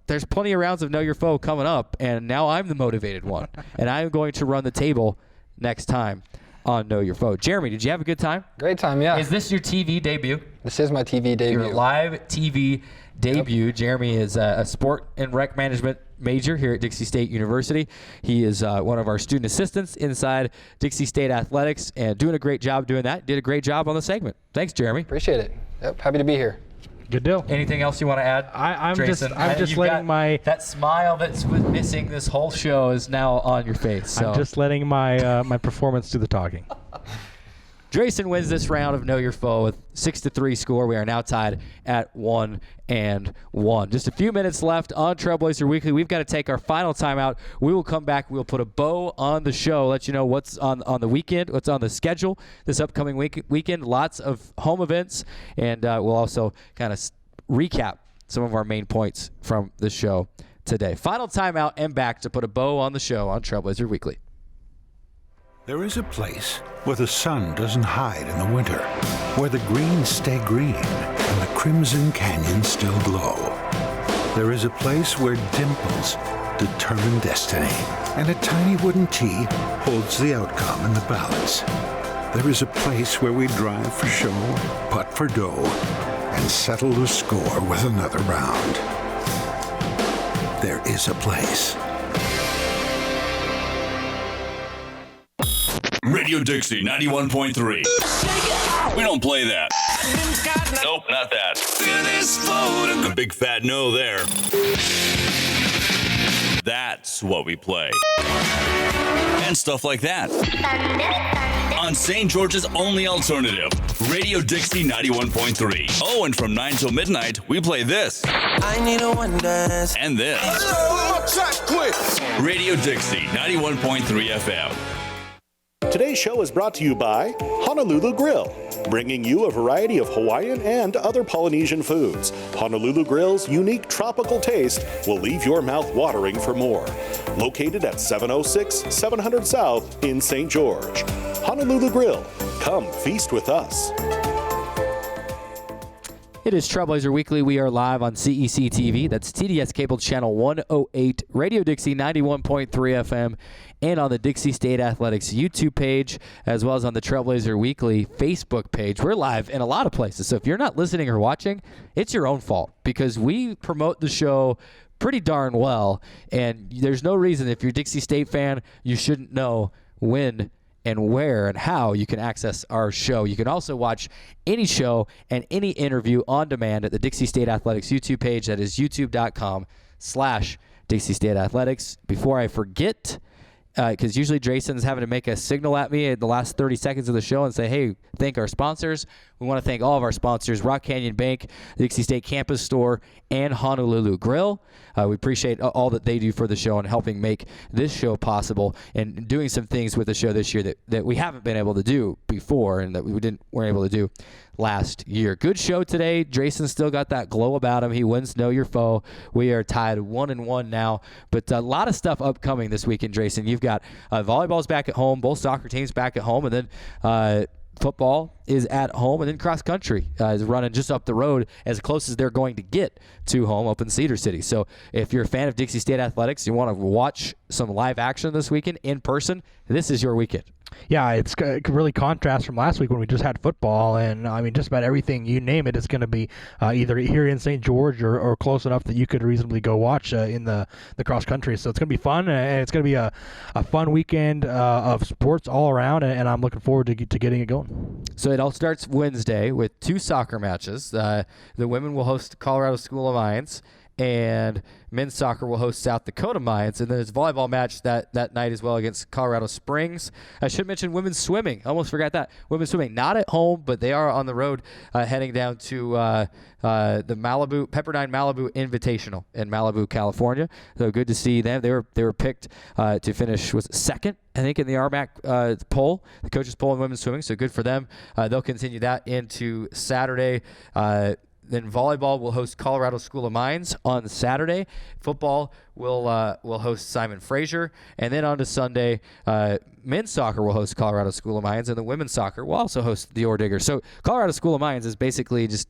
there's plenty of rounds of Know Your Foe coming up, and now I'm the motivated one, and I'm going to run the table next time on Know Your Foe. Jeremy, did you have a good time? Great time, yeah. Is this your TV debut? This is my TV debut. Your live TV debut. Yep. Jeremy is a sport and rec management major here at Dixie State University. He is one of our student assistants inside Dixie State Athletics and doing a great job doing that. Did a great job on the segment. Thanks, Jeremy. Appreciate it. Yep, happy to be here. Good deal. Anything else you want to add? I'm just You've letting that smile that's missing this whole show is now on your face. So. I'm just letting my my performance do the talking. Drayson wins this round of Know Your Foe with 6-3 score. We are now tied at 1-1. Just a few minutes left on Trailblazer Weekly. We've got to take our final timeout. We will come back. We'll put a bow on the show, let you know what's on the weekend, what's on the schedule this upcoming weekend. Lots of home events, and we'll also kind of recap some of our main points from the show today. Final timeout and back to put a bow on the show on Trailblazer Weekly. There is a place where the sun doesn't hide in the winter, where the greens stay green and the crimson canyons still glow. There is a place where dimples determine destiny, and a tiny wooden tee holds the outcome in the balance. There is a place where we drive for show, putt for dough, and settle the score with another round. There is a place. Radio Dixie 91.3. We don't play that. Nope, not that. A big fat no there. That's what we play. And stuff like that. On St. George's only alternative, Radio Dixie 91.3. Oh, and from 9 till midnight, we play this. I need a one dance. And this. Radio Dixie 91.3 FM. Today's show is brought to you by Honolulu Grill, bringing you a variety of Hawaiian and other Polynesian foods. Honolulu Grill's unique tropical taste will leave your mouth watering for more. Located at 706 700 South in St. George. Honolulu Grill, come feast with us. It is Trailblazer Weekly. We are live on CEC TV. That's TDS Cable Channel 108, Radio Dixie 91.3 FM, and on the Dixie State Athletics YouTube page, as well as on the Trailblazer Weekly Facebook page. We're live in a lot of places, so if you're not listening or watching, it's your own fault, because we promote the show pretty darn well, and there's no reason, if you're a Dixie State fan, you shouldn't know when and where and how you can access our show. You can also watch any show and any interview on demand at the Dixie State Athletics YouTube page. That is youtube.com/Dixie State Athletics. Before I forget, because usually Jason's having to make a signal at me at the last 30 seconds of the show and say, hey, thank our sponsors. We want to thank all of our sponsors, Rock Canyon Bank, the Dixie State Campus Store, and Honolulu Grill. We appreciate all that they do for the show and helping make this show possible and doing some things with the show this year that we haven't been able to do before and that we weren't able to do last year. Good show today. Jason still got that glow about him. He wins Know Your Foe. We are tied 1-1 now, but a lot of stuff upcoming this weekend, Jason. You've got volleyball's back at home, both soccer teams back at home, and then football is at home, and then cross country is running just up the road as close as they're going to get to home up in Cedar City. So if you're a fan of Dixie State Athletics, you want to watch some live action this weekend in person, this is your weekend. Yeah, it's really contrast from last week when we just had football, and I mean just about everything you name it is going to be either here in St. George or close enough that you could reasonably go watch in the cross country. So it's going to be fun, and it's going to be a fun weekend of sports all around, and I'm looking forward to getting it going. So it all starts Wednesday with 2 soccer matches. The women will host Colorado School of Mines, and men's soccer will host South Dakota Mines, and then there's a volleyball match that night as well against Colorado Springs. I should mention women's swimming. I almost forgot that. Women's swimming, not at home, but they are on the road heading down to the Pepperdine Malibu Invitational in Malibu, California. So good to see them. They were picked to finish, was it second, I think, in the RMAC poll, the coaches poll in women's swimming, so good for them. They'll continue that into Saturday. Then volleyball will host Colorado School of Mines on Saturday. Football will host Simon Fraser. And then on to Sunday, men's soccer will host Colorado School of Mines, and the women's soccer will also host the Orediggers. So Colorado School of Mines is basically just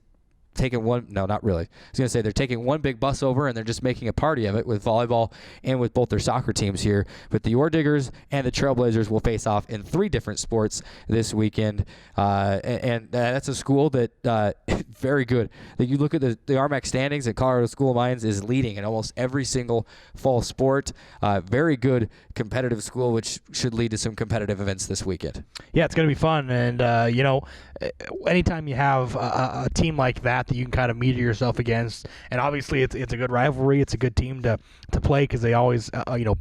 taking one, no, not really. I was going to say they're taking one big bus over and they're just making a party of it with volleyball and with both their soccer teams here. But the Orediggers and the Trailblazers will face off in 3 different sports this weekend. And that's a school that very good. That you look at the RMAC standings, and Colorado School of Mines is leading in almost every single fall sport. Very good competitive school, which should lead to some competitive events this weekend. Yeah, it's going to be fun. And, anytime you have a team like that you can kind of meter yourself against, and obviously it's a good rivalry. It's a good team to play because they always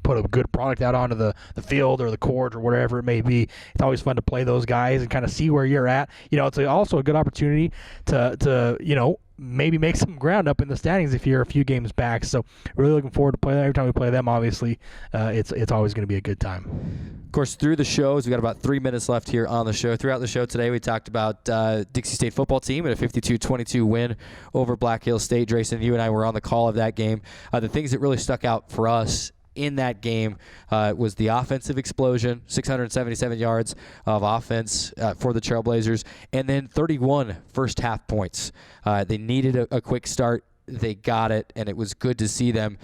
put a good product out onto the field or the court or whatever it may be. It's always fun to play those guys and kind of see where you're at. It's also a good opportunity to maybe make some ground up in the standings if you're a few games back. So really looking forward to playing them. Every time we play them, obviously, it's always going to be a good time. Of course, through the shows, we got about 3 minutes left here on the show. Throughout the show today, we talked about Dixie State football team and a 52-22 win over Black Hills State. Drayson, you and I were on the call of that game. The things that really stuck out for us in that game was the offensive explosion, 677 yards of offense for the Trailblazers, and then 31 first-half points. They needed a quick start. They got it, and it was good to see them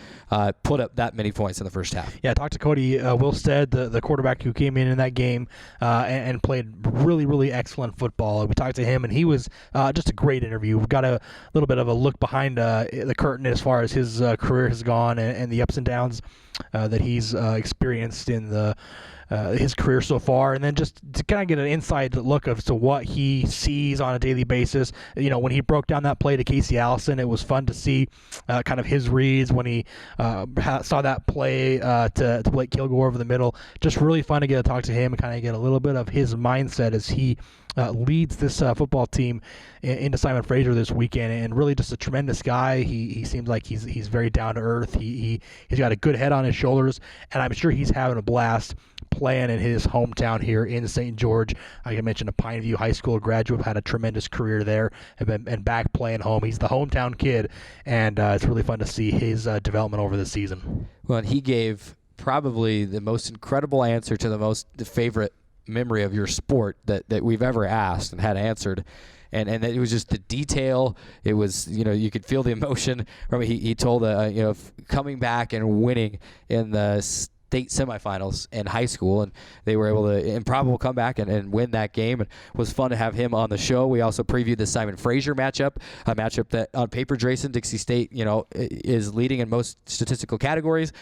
put up that many points in the first half. Yeah, I talked to Cody Wilstead, the quarterback who came in that game and played really, really excellent football. We talked to him, and he was just a great interview. We got a little bit of a look behind the curtain as far as his career has gone and the ups and downs that he's experienced in his career so far, and then just to kind of get an inside look as to what he sees on a daily basis. When he broke down that play to Casey Allison, it was fun to see kind of his reads when he saw that play to Blake Kilgore over the middle. Just really fun to get to talk to him and kind of get a little bit of his mindset as he leads this football team into Simon Fraser this weekend, and really just a tremendous guy. He seems like he's very down to earth. He's got a good head on his shoulders, and I'm sure he's having a blast playing in his hometown here in St. George. Like I mentioned, a Pineview High School graduate, had a tremendous career there, and back playing home. He's the hometown kid, and it's really fun to see his development over the season. Well, and he gave probably the most incredible answer to the favorite memory of your sport that we've ever asked and had answered. And it was just the detail. It was, you could feel the emotion. Remember, he told, coming back and winning in the state semifinals in high school, and they were able to improbable come back and win that game. And it was fun to have him on the show. We also previewed the Simon Fraser matchup, a matchup that on paper, Drayson, Dixie State, is leading in most statistical categories.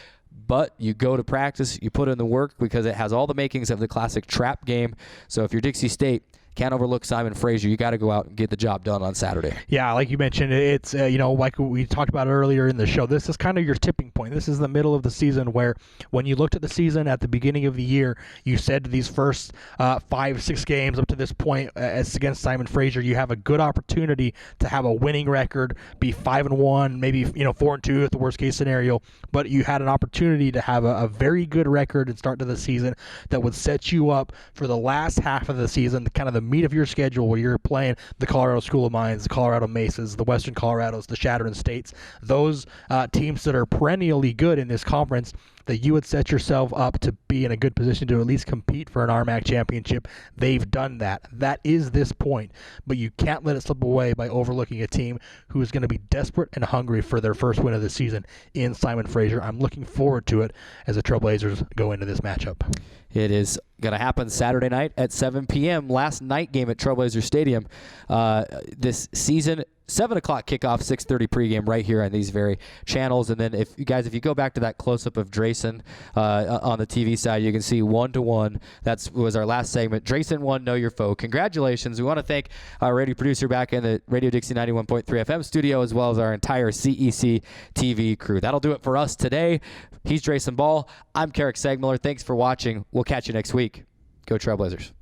but you go to practice, you put in the work because it has all the makings of the classic trap game. So if you're Dixie State, can't overlook Simon Fraser. You got to go out and get the job done on Saturday. Yeah, like you mentioned, it's like we talked about earlier in the show. This is kind of your tipping point. This is the middle of the season where, when you looked at the season at the beginning of the year, you said these first 5-6 games up to this point, as against Simon Fraser, you have a good opportunity to have a winning record, be 5-1, maybe 4-2 at the worst case scenario. But you had an opportunity to have a very good record and start to the season that would set you up for the last half of the season, kind of the meat of your schedule, where you're playing the Colorado School of Mines, the Colorado Mesas, the Western Colorados, the Shattering States, those teams that are perennially good in this conference, that you would set yourself up to be in a good position to at least compete for an RMAC championship. They've done that. That is this point, but you can't let it slip away by overlooking a team who is going to be desperate and hungry for their first win of the season in Simon Fraser. I'm looking forward to it as the Trailblazers go into this matchup. It is going to happen Saturday night at 7 p.m. Last night game at Trailblazer Stadium. This season, 7 o'clock kickoff, 6:30 pregame right here on these very channels. And then if you go back to that close-up of Drayson on the TV side, you can see 1-1. That was our last segment. Drayson won, Know Your Foe. Congratulations. We want to thank our radio producer back in the Radio Dixie 91.3 FM studio, as well as our entire CEC TV crew. That'll do it for us today. He's Drayson Ball. I'm Carrick Segmiller. Thanks for watching. We'll catch you next week. Go Trailblazers.